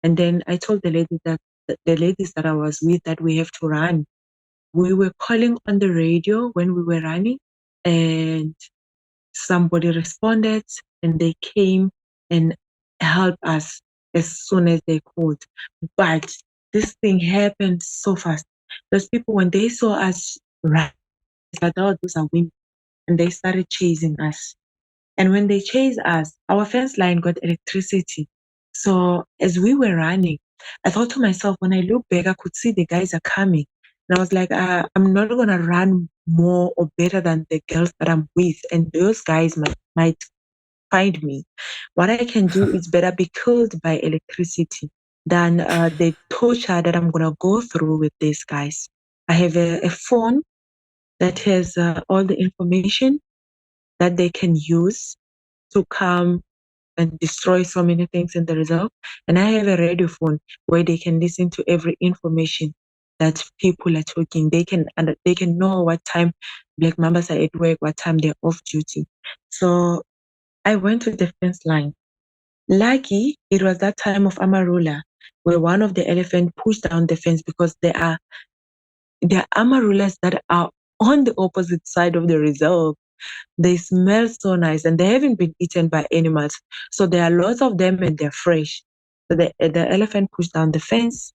And then I told the ladies that I was with that we have to run. We were calling on the radio when we were running, and somebody responded and they came and helped us as soon as they could. But this thing happened so fast. Those people, when they saw us run, they said, oh, those are women. And they started chasing us. And when they chased us, our fence line got electricity. So as we were running, I thought to myself, when I look back, I could see the guys are coming. And I was like, I'm not going to run more or better than the girls that I'm with. And those guys might find me. What I can do is better be killed by electricity than the torture that I'm going to go through with these guys. I have a phone that has all the information that they can use to come and destroy so many things in the result. And I have a radio phone where they can listen to every information. that people are talking. They can know what time Black Mambas are at work, what time they're off duty. So I went to the fence line. Lucky, it was that time of Amarula where one of the elephant pushed down the fence because there are Amarulas that are on the opposite side of the reserve. They smell so nice and they haven't been eaten by animals. So there are lots of them and they're fresh. So the elephant pushed down the fence.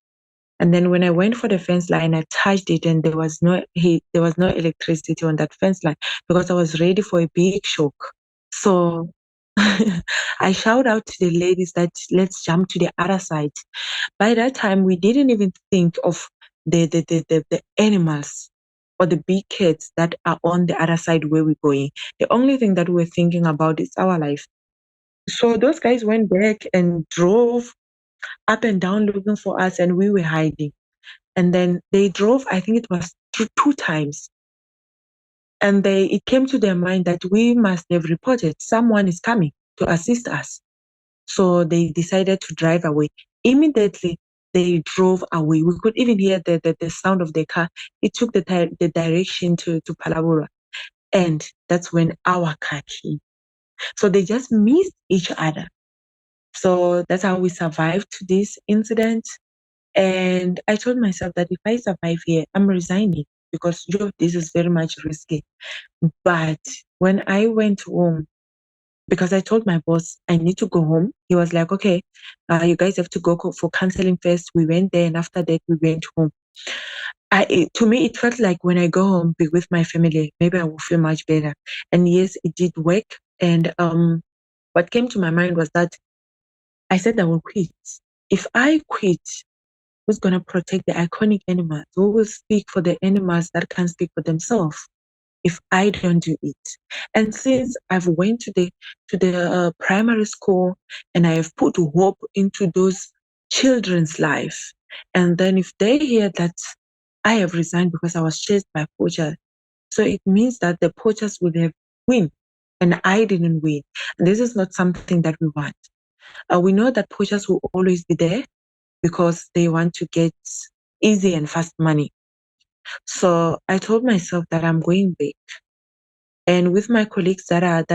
And then when I went for the fence line, I touched it and there was no heat, there was no electricity on that fence line because I was ready for a big shock. So I shout out to the ladies that let's jump to the other side. By that time, we didn't even think of the animals or the big cats that are on the other side where we're going. The only thing that we're thinking about is our life. So those guys went back and drove up and down looking for us, and we were hiding. And then they drove, I think it was two times. And it came to their mind that we must have reported someone is coming to assist us. So they decided to drive away. Immediately, they drove away. We could even hear the sound of the car. It took the direction to Palabura. And that's when our car came. So they just missed each other. So that's how we survived to this incident. And I told myself that if I survive here, I'm resigning because this is very much risky. But when I went home, because I told my boss I need to go home, he was like, okay, you guys have to go for counseling first. We went there, and after that, we went home. To me, it felt like when I go home be with my family, maybe I will feel much better. And yes, it did work. And what came to my mind was that I said I will quit. If I quit, who's going to protect the iconic animals? Who will speak for the animals that can't speak for themselves if I don't do it? And since I've went to the primary school and I have put hope into those children's life, and then if they hear that I have resigned because I was chased by poachers, so it means that the poachers will have win, and I didn't win. And this is not something that we want. We know that poachers will always be there because they want to get easy and fast money. So I told myself that I'm going back. And with my colleagues that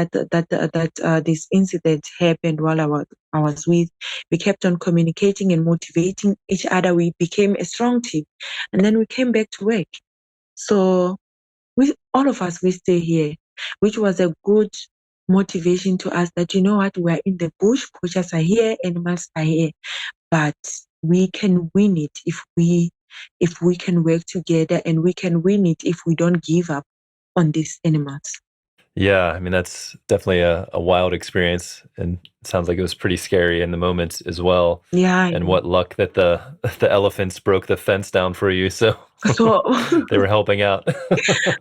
this incident happened while I was with, we kept on communicating and motivating each other. We became a strong team, and then we came back to work. So all of us, we stay here, which was a good motivation to us that, you know what, we're in the bush, poachers are here, animals are here, but we can win it if we can work together, and we can win it if we don't give up on these animals. Yeah, I mean, that's definitely a wild experience, and it sounds like it was pretty scary in the moment as well. Yeah. And what luck that the elephants broke the fence down for you, so they were helping out.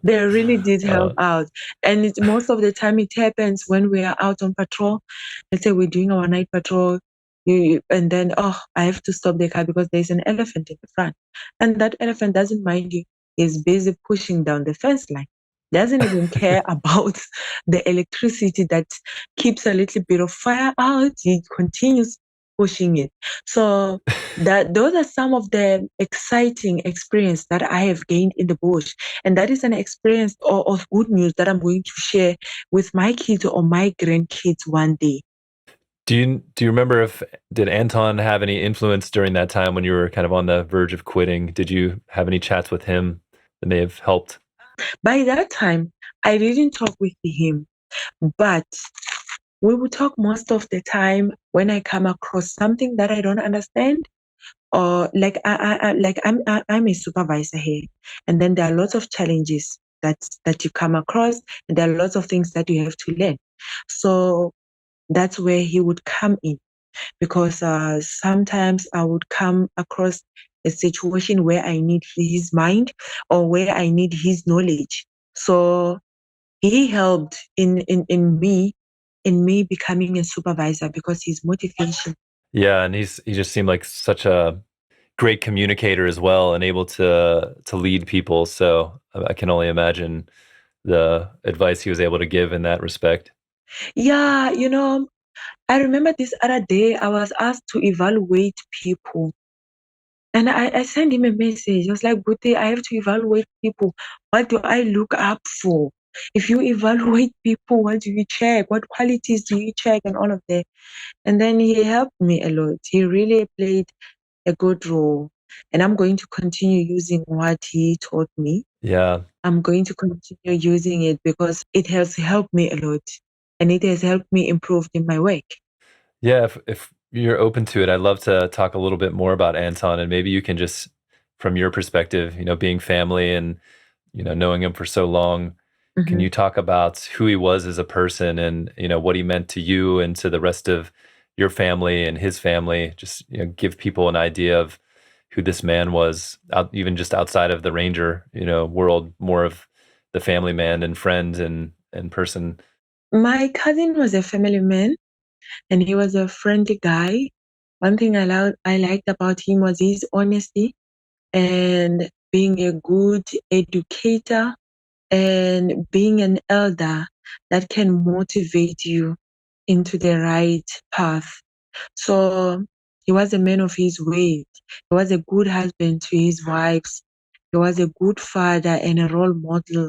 They really did help out. And most of the time it happens when we are out on patrol. Let's say we're doing our night patrol, and then, I have to stop the car because there's an elephant in the front. And that elephant doesn't mind you. He's busy pushing down the fence line. Doesn't even care about the electricity that keeps a little bit of fire out. He continues pushing it. So those are some of the exciting experience that I have gained in the bush. And that is an experience of good news that I'm going to share with my kids or my grandkids one day. Do you remember did Anton have any influence during that time when you were kind of on the verge of quitting? Did you have any chats with him that may have helped? By that time, I didn't talk with him, but we would talk most of the time when I come across something that I don't understand, or like I'm a supervisor here, and then there are lots of challenges that you come across, and there are lots of things that you have to learn. So that's where he would come in, because sometimes I would come across a situation where I need his mind or where I need his knowledge. So he helped in me becoming a supervisor because his motivation. Yeah, and he just seemed like such a great communicator as well, and able to lead people. So I can only imagine the advice he was able to give in that respect. Yeah, I remember this other day I was asked to evaluate people. And I sent him a message. I was like, Buti, I have to evaluate people. What do I look up for? If you evaluate people, what do you check? What qualities do you check and all of that? And then he helped me a lot. He really played a good role. And I'm going to continue using what he taught me. Yeah. I'm going to continue using it because it has helped me a lot. And it has helped me improve in my work. Yeah, if you're open to it, I'd love to talk a little bit more about Anton, and maybe you can just, from your perspective, being family and, knowing him for so long, can you talk about who he was as a person and, what he meant to you and to the rest of your family and his family? Just, give people an idea of who this man was, even just outside of the ranger, world, more of the family man and friend and person. My cousin was a family man and he was a friendly guy. One thing I liked about him was his honesty and being a good educator and being an elder that can motivate you into the right path. So he was a man of his word. He was a good husband to his wives. He was a good father and a role model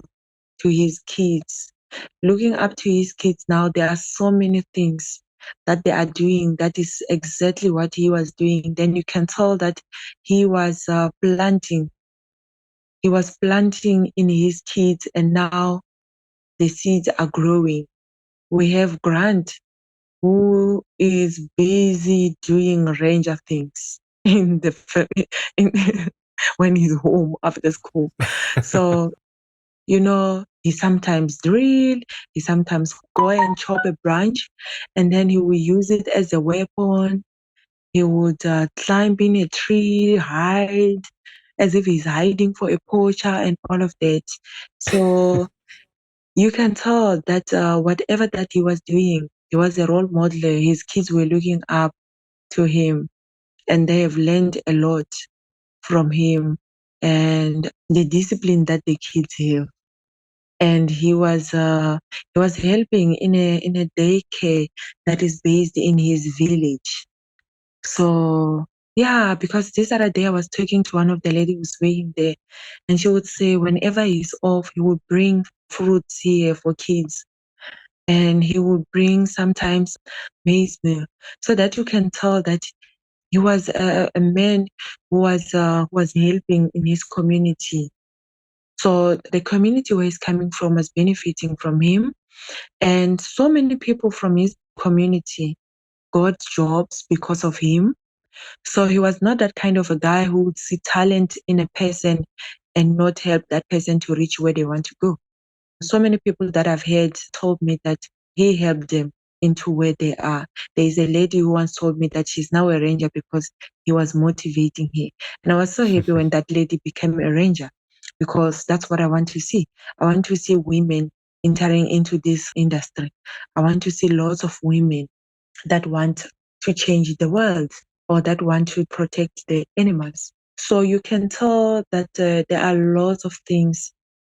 to his kids. Looking up to his kids now, there are so many things that they are doing that is exactly what he was doing. Then you can tell that he was planting. He was planting in his kids, and now the seeds are growing. We have Grant, who is busy doing ranger things in the in, when he's home after school. So he sometimes drill, he sometimes go and chop a branch, and then he will use it as a weapon. He would climb in a tree, hide, as if he's hiding for a poacher and all of that. So you can tell that whatever that he was doing, he was a role model. His kids were looking up to him, and they have learned a lot from him and the discipline that the kids have. And he was helping in a daycare that is based in his village. So yeah, because this other day I was talking to one of the ladies who's working there, and she would say whenever he's off, he would bring fruits here for kids, and he would bring sometimes maize meal, so that you can tell that he was a man who was helping in his community. So the community where he's coming from was benefiting from him. And so many people from his community got jobs because of him. So he was not that kind of a guy who would see talent in a person and not help that person to reach where they want to go. So many people that I've heard told me that he helped them into where they are. There is a lady who once told me that she's now a ranger because he was motivating her. And I was so happy when that lady became a ranger because that's what I want to see. I want to see women entering into this industry. I want to see lots of women that want to change the world or that want to protect the animals. So you can tell that there are lots of things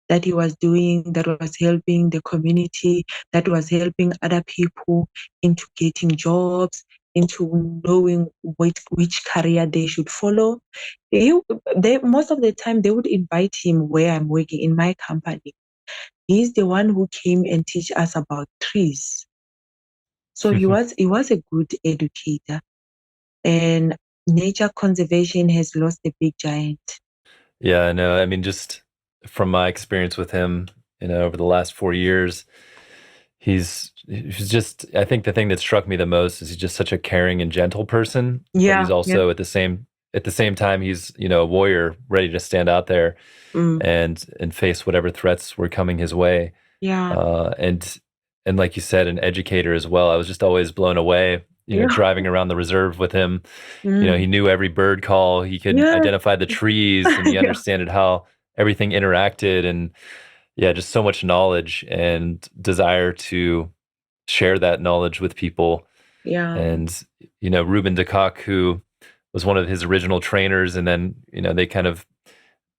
that he was doing that was helping the community, that was helping other people into getting jobs, into knowing which career they should follow. Most of the time they would invite him where I'm working in my company. He's the one who came and teach us about trees. So he was a good educator, and nature conservation has lost a big giant. Yeah, I know. I mean, just from my experience with him, over the last 4 years, he's just, I think the thing that struck me the most is he's just such a caring and gentle person, but he's Yeah, yeah. also at the same time, he's, a warrior ready to stand out there Mm, and face whatever threats were coming his way. yeah, And like you said, an educator as well. I was just always blown away, yeah. driving around the reserve with him. Mm, He knew every bird call. He could yeah. identify the trees, and he Yeah, understood how everything interacted. And yeah, just so much knowledge and desire to share that knowledge with people. yeah. And Ruben de Kock, who was one of his original trainers, and then they kind of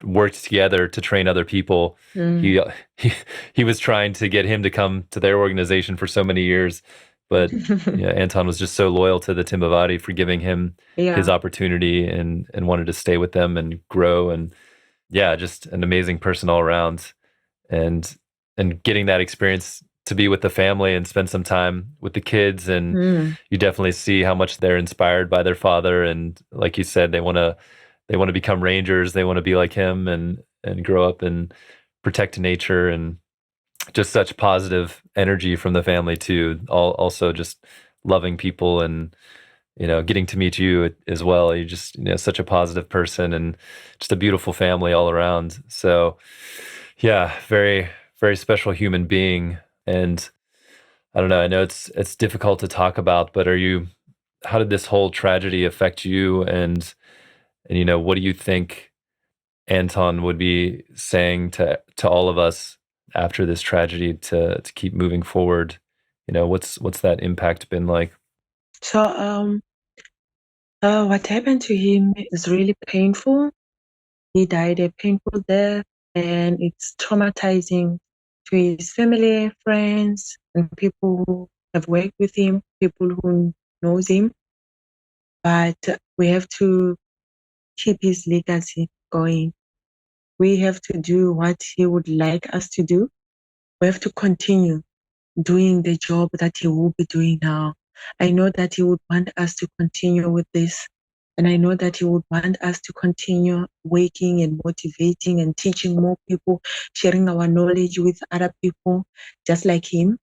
worked together to train other people. Mm, He he he was trying to get him to come to their organization for so many years, but yeah, Anton was just so loyal to the Timbavati for giving him his Yeah. opportunity and wanted to stay with them and grow. And yeah, just an amazing person all around. And getting that experience to be with the family and spend some time with the kids, and Mm. you definitely see how much they're inspired by their father. And like you said, they want to become rangers. They want to be like him and grow up and protect nature, and just such positive energy from the family too. Also just loving people, and getting to meet you as well. You're just such a positive person, and just a beautiful family all around. So yeah, very very special human being. And I don't know. I know it's difficult to talk about, but how did this whole tragedy affect you? And what do you think Anton would be saying to all of us after this tragedy to keep moving forward? What's that impact been like? So, what happened to him is really painful. He died a painful death, and it's traumatizing to his family, friends, and people who have worked with him, people who knows him. But we have to keep his legacy going. We have to do what he would like us to do. We have to continue doing the job that he will be doing now. I know that he would want us to continue with this. And I know that he would want us to continue working and motivating and teaching more people, sharing our knowledge with other people, just like him.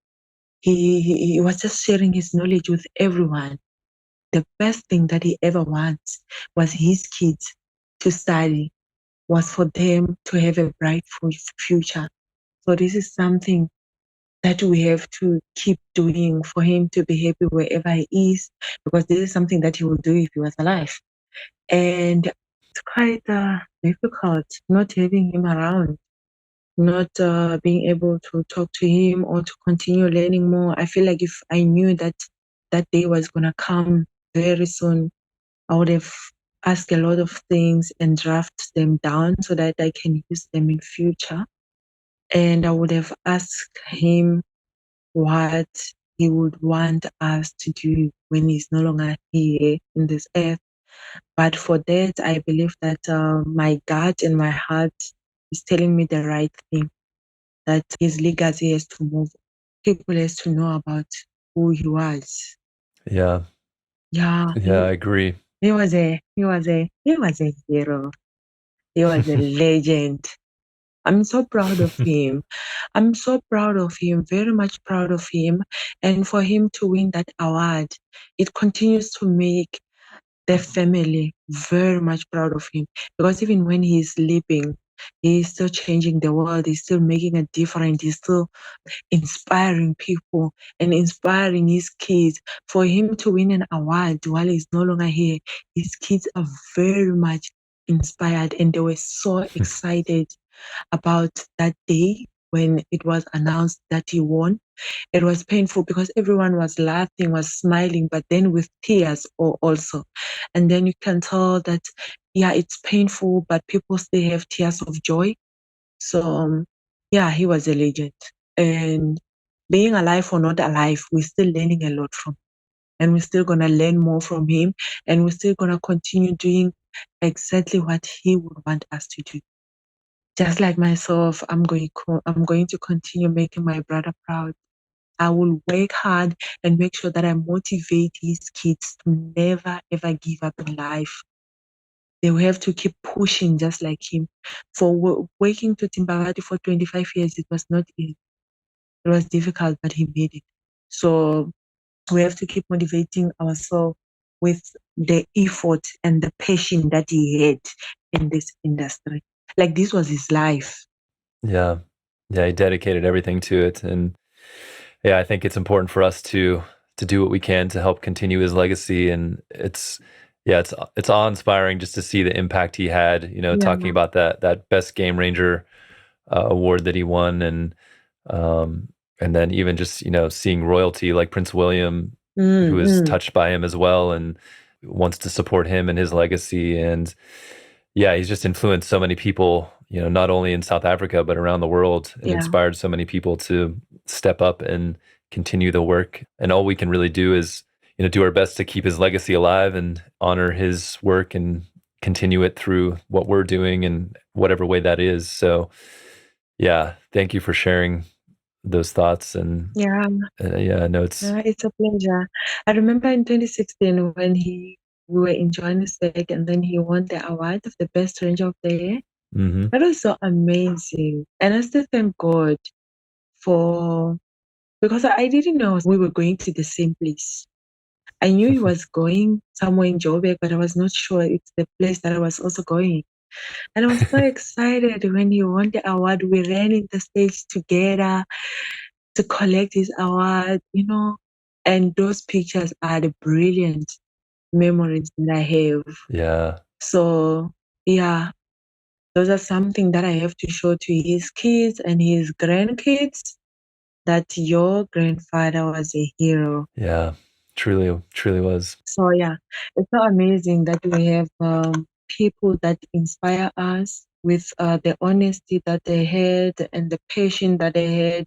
He was just sharing his knowledge with everyone. The best thing that he ever wants was his kids to study, was for them to have a bright future. So this is something that we have to keep doing for him to be happy wherever he is, because this is something that he will do if he was alive. And it's quite difficult not having him around, not being able to talk to him or to continue learning more. I feel like if I knew that that day was going to come very soon, I would have asked a lot of things and draft them down so that I can use them in future. And I would have asked him what he would want us to do when he's no longer here in this earth. But for that, I believe that my gut and my heart is telling me the right thing, that his legacy has to move. People has to know about who he was. Yeah, Yeah, yeah, I agree. he was a hero. He was a legend. I'm so proud of him. I'm so proud of him, very much proud of him. And for him to win that award, it continues to make the family very much proud of him. Because even when he's sleeping, he's still changing the world. He's still making a difference. He's still inspiring people and inspiring his kids. For him to win an award while he's no longer here, his kids are very much inspired, and they were so excited about that day when it was announced that he won. It was painful because everyone was laughing, was smiling, but then with tears also. And then you can tell that, yeah, it's painful, but people still have tears of joy. So, yeah, he was a legend. And being alive or not alive, we're still learning a lot from him. And we're still going to learn more from him. And we're still going to continue doing exactly what he would want us to do. Just like myself, I'm going to continue making my brother proud. I will work hard and make sure that I motivate his kids to never ever give up in life. They will have to keep pushing just like him. For working to Timbavati for 25 years, it was not easy. It was difficult, but he made it. So we have to keep motivating ourselves with the effort and the passion that he had in this industry. Like this was his life. Yeah, yeah, he dedicated everything to it. And yeah, I think it's important for us to do what we can to help continue his legacy. And it's awe-inspiring just to see the impact he had. Talking Yeah. about that best game ranger award that he won, and then even just seeing royalty like Prince William, who is Mm. touched by him as well and wants to support him and his legacy. And yeah, he's just influenced so many people, not only in South Africa but around the world, and Yeah. inspired so many people to step up and continue the work. And all we can really do is, do our best to keep his legacy alive and honor his work and continue it through what we're doing in whatever way that is. So, yeah, thank you for sharing those thoughts. And Yeah, no, it's it's a pleasure. I remember in 2016 when we were in Johannesburg and then he won the award of the best ranger of the year. mm-hmm. That was so amazing. And I still thank God because I didn't know we were going to the same place. I knew he was going somewhere in Joburg, but I was not sure it's the place that I was also going. And I was so excited when he won the award. We ran in the stage together to collect his award, and those pictures are the brilliant memories that I have. Yeah. So, yeah, those are something that I have to show to his kids and his grandkids that your grandfather was a hero. Yeah, truly was. So, yeah, it's so amazing that we have people that inspire us with the honesty that they had and the passion that they had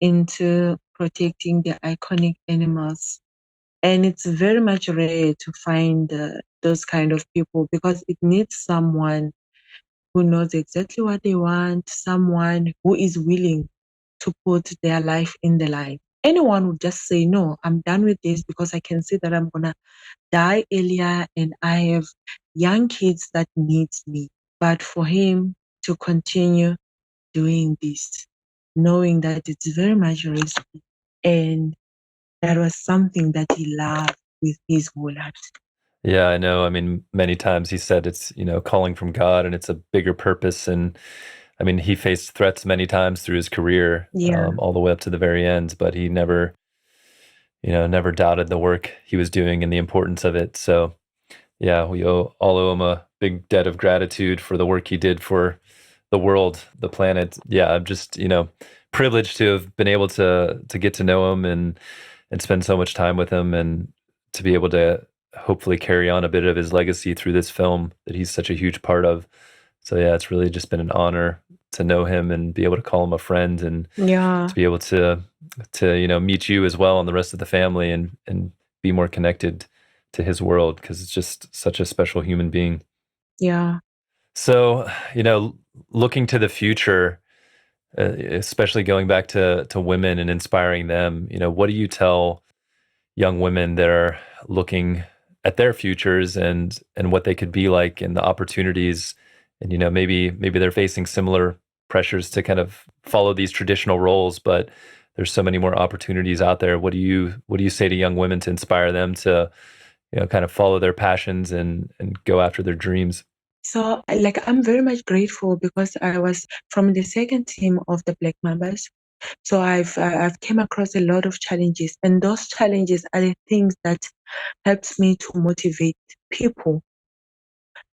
into protecting the iconic animals. And it's very much rare to find those kind of people because it needs someone who knows exactly what they want, someone who is willing to put their life in the line. Anyone would just say, no, I'm done with this because I can see that I'm going to die earlier and I have young kids that needs me. But for him to continue doing this, knowing that it's very much risky, and that was something that he loved with his whole heart. Yeah, I know. I mean, many times he said it's, calling from God and it's a bigger purpose. And I mean, he faced threats many times through his career, Yeah. all the way up to the very end, but he never doubted the work he was doing and the importance of it. So yeah, we all owe him a big debt of gratitude for the work he did for the world, the planet. Yeah, I'm just, privileged to have been able to get to know him and spend so much time with him and to be able to hopefully carry on a bit of his legacy through this film that he's such a huge part of. So yeah, it's really just been an honor to know him and be able to call him a friend and Yeah. to be able to meet you as well and the rest of the family and be more connected to his world because it's just such a special human being. Yeah. So, looking to the future, especially going back to women and inspiring them, what do you tell young women that are looking at their futures and what they could be like and the opportunities and maybe they're facing similar pressures to kind of follow these traditional roles, but there's so many more opportunities out there. What do you say to young women to inspire them to kind of follow their passions and go after their dreams? So, I'm very much grateful because I was from the second team of the Black Mambas. So I've came across a lot of challenges, and those challenges are the things that helps me to motivate people.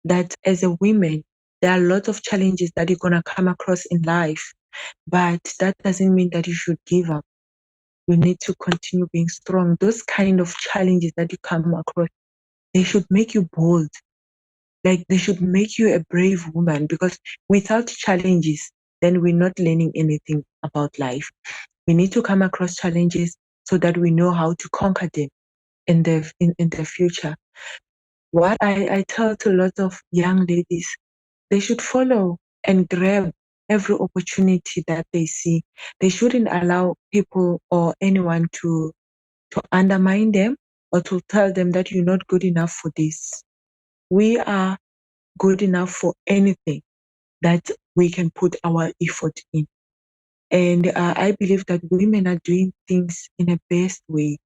That as a woman, there are lots of challenges that you're gonna come across in life, but that doesn't mean that you should give up. You need to continue being strong. Those kind of challenges that you come across, they should make you bold. Like they should make you a brave woman because without challenges, then we're not learning anything about life. We need to come across challenges so that we know how to conquer them in the future. What I tell to lots of young ladies, they should follow and grab every opportunity that they see. They shouldn't allow people or anyone to undermine them or to tell them that you're not good enough for this. We are good enough for anything that we can put our effort in. And I believe that women are doing things in a best way.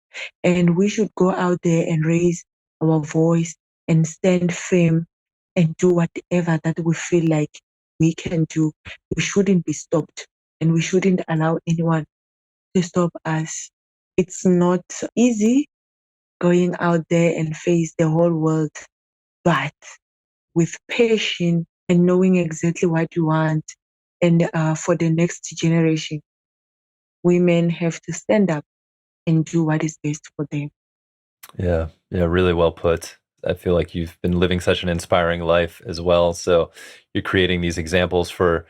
And we should go out there and raise our voice and stand firm and do whatever that we feel like we can do. We shouldn't be stopped and we shouldn't allow anyone to stop us. It's not easy going out there and face the whole world, but with patience and knowing exactly what you want. And for the next generation, women have to stand up and do what is best for them. Yeah, really well put. I feel like you've been living such an inspiring life as well. So you're creating these examples for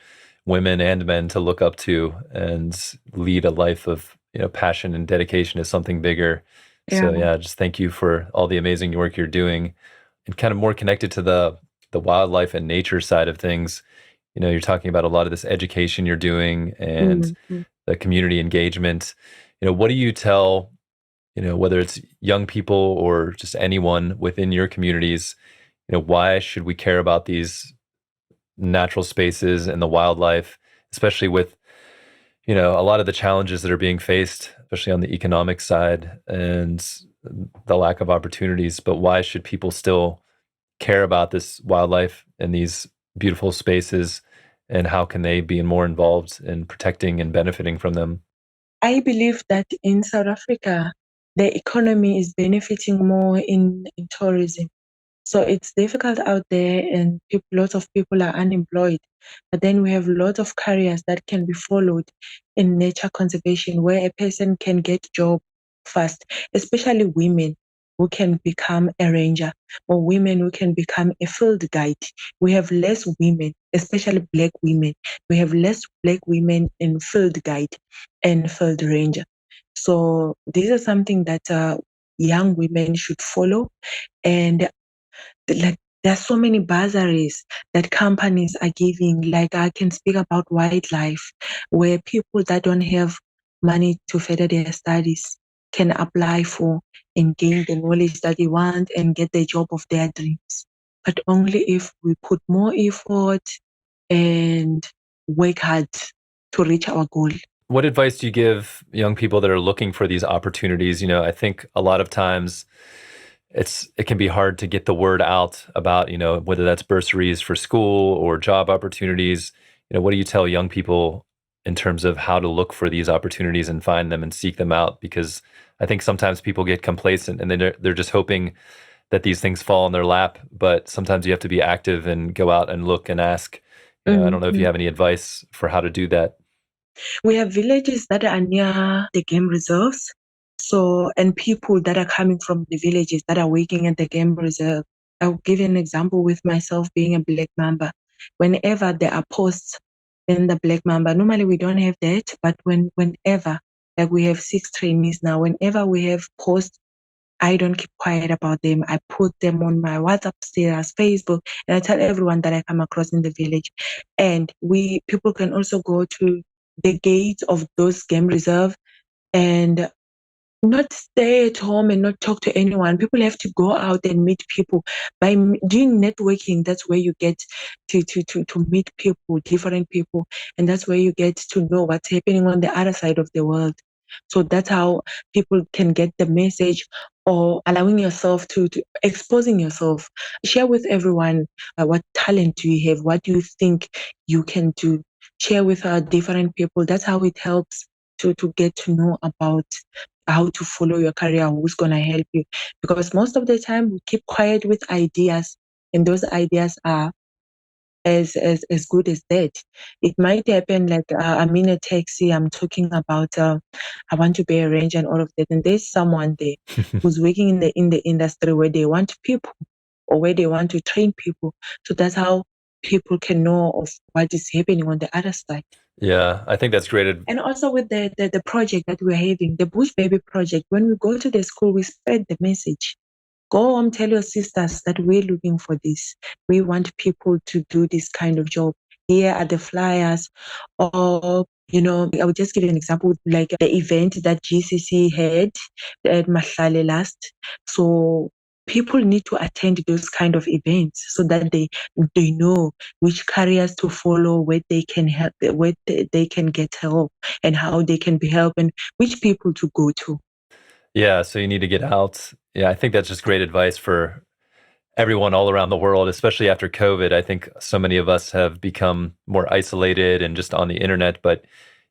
women and men to look up to and lead a life of, passion and dedication to something bigger. Yeah. So yeah, just thank you for all the amazing work you're doing, and kind of more connected to the wildlife and nature side of things. You're talking about a lot of this education you're doing and Mm-hmm. the community engagement. What do you tell, whether it's young people or just anyone within your communities, why should we care about these natural spaces and the wildlife, especially with, a lot of the challenges that are being faced, especially on the economic side and the lack of opportunities. But why should people still care about this wildlife and these beautiful spaces, and how can they be more involved in protecting and benefiting from them? I believe that in South Africa, the economy is benefiting more in tourism. So it's difficult out there, and lots of people are unemployed. But then we have lots of careers that can be followed in nature conservation, where a person can get job fast, especially women who can become a ranger, or women who can become a field guide. We have less women, especially Black women. We have less Black women in field guide and field ranger. So this is something that young women should follow. And like, there's so many bursaries that companies are giving. Like, I can speak about wildlife, where people that don't have money to further their studies can apply for and gain the knowledge that they want and get the job of their dreams. But only if we put more effort and work hard to reach our goal. What advice do you give young people that are looking for these opportunities? I think a lot of times it can be hard to get the word out about, whether that's bursaries for school or job opportunities. What do you tell young people in terms of how to look for these opportunities and find them and seek them out? Because I think sometimes people get complacent and they're just hoping that these things fall in their lap, but sometimes you have to be active and go out and look and ask. I don't know if you have any advice for how to do that. We have villages that are near the game reserves. So, and people that are coming from the villages that are working at the game reserve. I'll give you an example with myself being a Black Mamba. Whenever there are posts in the Black Mamba, normally we don't have that, but whenever, like we have 6 trainees now, whenever we have posts, I don't keep quiet about them. I put them on my WhatsApp status, Facebook, and I tell everyone that I come across in the village. And people can also go to the gates of those game reserve and not stay at home and not talk to anyone. People have to go out and meet people. By doing networking, that's where you get to meet people, different people, and that's where you get to know what's happening on the other side of the world. So that's how people can get the message, or allowing yourself to exposing yourself. Share with everyone what talent do you have, what do you think you can do. Share with different people. That's how it helps to get to know about how to follow your career, who's going to help you. Because most of the time we keep quiet with ideas, and those ideas are as good as that. It might happen like I'm in a taxi, I'm talking about I want to be a ranger and all of that, and there's someone there who's working in the industry where they want people, or where they want to train people. So that's how people can know of what is happening on the other side. Yeah, I think that's great. And also with the project that we're having, the Bush Baby Project, when we go to the school, we spread the message. Go home, tell your sisters that we're looking for this. We want people to do this kind of job. Here are the flyers. Or, I would just give you an example, like the event that GCC had at Mahlale last. So people need to attend those kind of events so that they know which careers to follow, where they can help, where they can get help, and how they can be helped, and which people to go to. Yeah, so you need to get out. Yeah, I think that's just great advice for everyone all around the world, especially after COVID. I think so many of us have become more isolated and just on the internet, but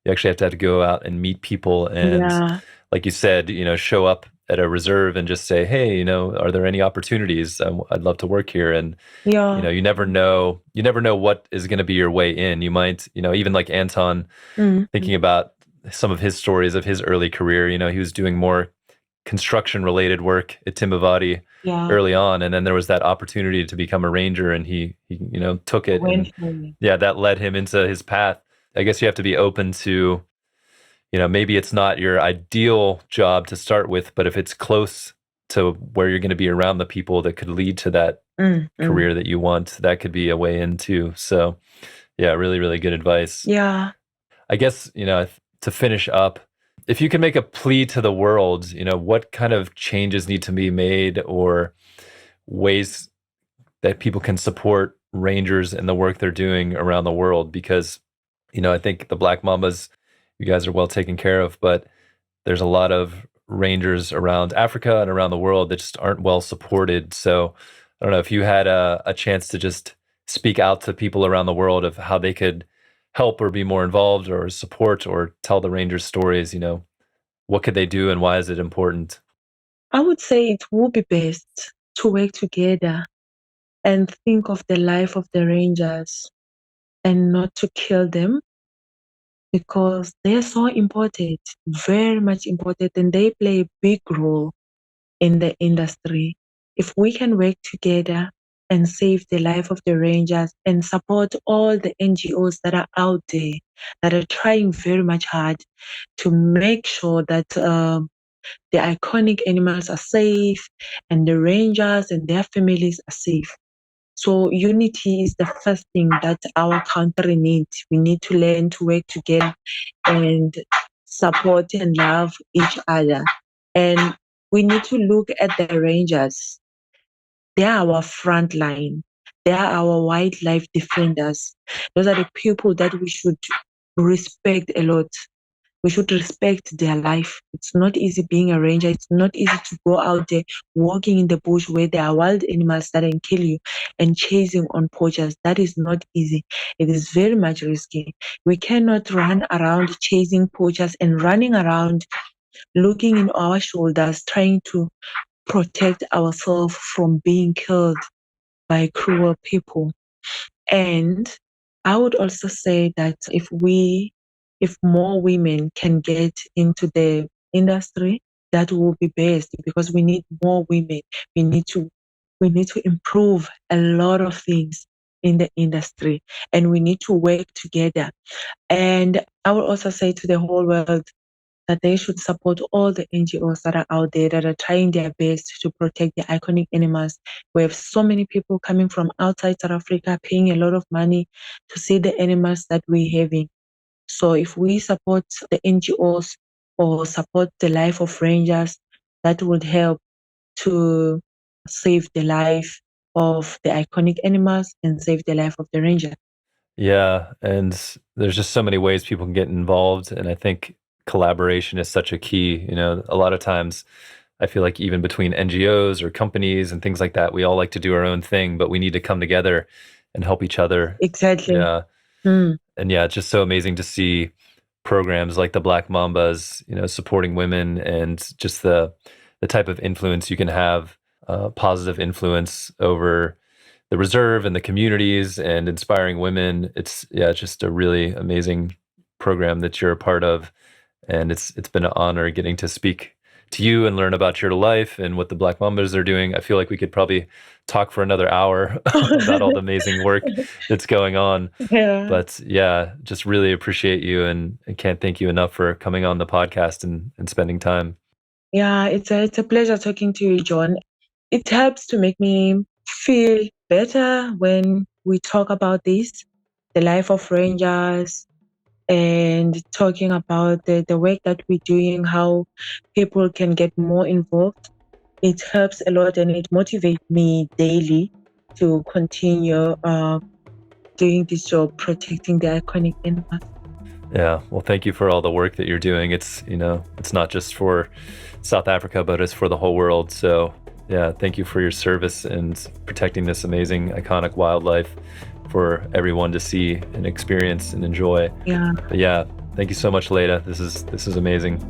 you actually have to go out and meet people and, Yeah, like you said, show up at a reserve and just say, hey, are there any opportunities? I'd love to work here. And yeah. you never know what is going to be your way in. You might, even like Anton, Mm-hmm. thinking about some of his stories of his early career, he was doing more construction related work at Timbavati Yeah, early on, and then there was that opportunity to become a ranger, and he took it, went and for it. yeah, that led him into his path. I guess you have to be open to maybe it's not your ideal job to start with, but if it's close to where you're going to be around the people that could lead to that career that you want, that could be a way in too. So yeah, really, really good advice. Yeah. I guess, to finish up, if you can make a plea to the world, what kind of changes need to be made or ways that people can support rangers and the work they're doing around the world? Because, I think the Black Mambas, you guys are well taken care of, but there's a lot of rangers around Africa and around the world that just aren't well supported. So I don't know if you had a chance to just speak out to people around the world of how they could help or be more involved or support or tell the rangers stories, what could they do and why is it important? I would say it would be best to work together and think of the life of the rangers and not to kill them, because they're so important, very much important, and they play a big role in the industry. If we can work together and save the life of the rangers and support all the NGOs that are out there that are trying very much hard to make sure that the iconic animals are safe and the rangers and their families are safe. So unity is the first thing that our country needs. We need to learn to work together and support and love each other. And we need to look at the rangers. They are our front line. They are our wildlife defenders. Those are the people that we should respect a lot. We should respect their life. It's not easy being a ranger. It's not easy to go out there walking in the bush where there are wild animals that can kill you and chasing on poachers. That is not easy. It is very much risky. We cannot run around chasing poachers and running around looking in our shoulders, trying to protect ourselves from being killed by cruel people. And I would also say that if more women can get into the industry, that will be best, because we need more women. We need to improve a lot of things in the industry, and we need to work together. And I will also say to the whole world that they should support all the NGOs that are out there that are trying their best to protect the iconic animals. We have so many people coming from outside South Africa paying a lot of money to see the animals that we're having. So if we support the NGOs or support the life of rangers, that would help to save the life of the iconic animals and save the life of the ranger. Yeah, and there's just so many ways people can get involved, and I think collaboration is such a key. A lot of times I feel like even between NGOs or companies and things like that, we all like to do our own thing, but we need to come together and help each other. Exactly. Yeah. And yeah, it's just so amazing to see programs like the Black Mambas, supporting women and just the type of influence you can have, positive influence over the reserve and the communities and inspiring women. It's just a really amazing program that you're a part of. And it's been an honor getting to speak to you and learn about your life and what the Black Mambas are doing. I feel like we could probably talk for another hour about all the amazing work that's going on. Yeah. But yeah, just really appreciate you and can't thank you enough for coming on the podcast and spending time. Yeah, it's a pleasure talking to you, John. It helps to make me feel better when we talk about this, the life of rangers, and talking about the work that we're doing, how people can get more involved. It helps a lot and it motivates me daily to continue doing this job, protecting the iconic animals. Yeah, well, thank you for all the work that you're doing. It's, it's not just for South Africa, but it's for the whole world. So yeah, thank you for your service and protecting this amazing, iconic wildlife for everyone to see and experience and enjoy. Yeah. But yeah, thank you so much, Leitah. This is amazing.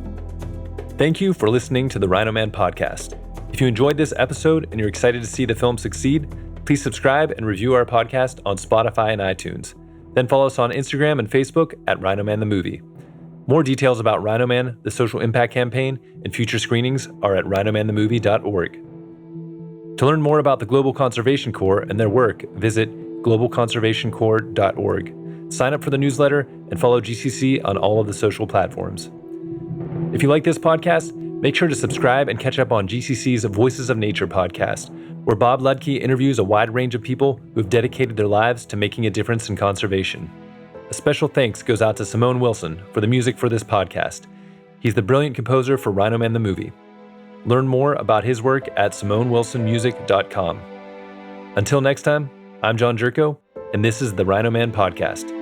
Thank you for listening to the Rhino Man podcast. If you enjoyed this episode and you're excited to see the film succeed, please subscribe and review our podcast on Spotify and iTunes. Then follow us on Instagram and Facebook at Rhino Man the Movie. More details about Rhino Man, the social impact campaign, and future screenings are at rhinomanthemovie.org. To learn more about the Global Conservation Corps and their work, visit globalconservationcorps.org. Sign up for the newsletter and follow GCC on all of the social platforms. If you like this podcast, make sure to subscribe and catch up on GCC's Voices of Nature podcast, where Bob Ludke interviews a wide range of people who have dedicated their lives to making a difference in conservation. A special thanks goes out to Simone Wilson for the music for this podcast. He's the brilliant composer for Rhino Man the movie. Learn more about his work at simonewilsonmusic.com. Until next time, I'm John Jerko, and this is the Rhino Man Podcast.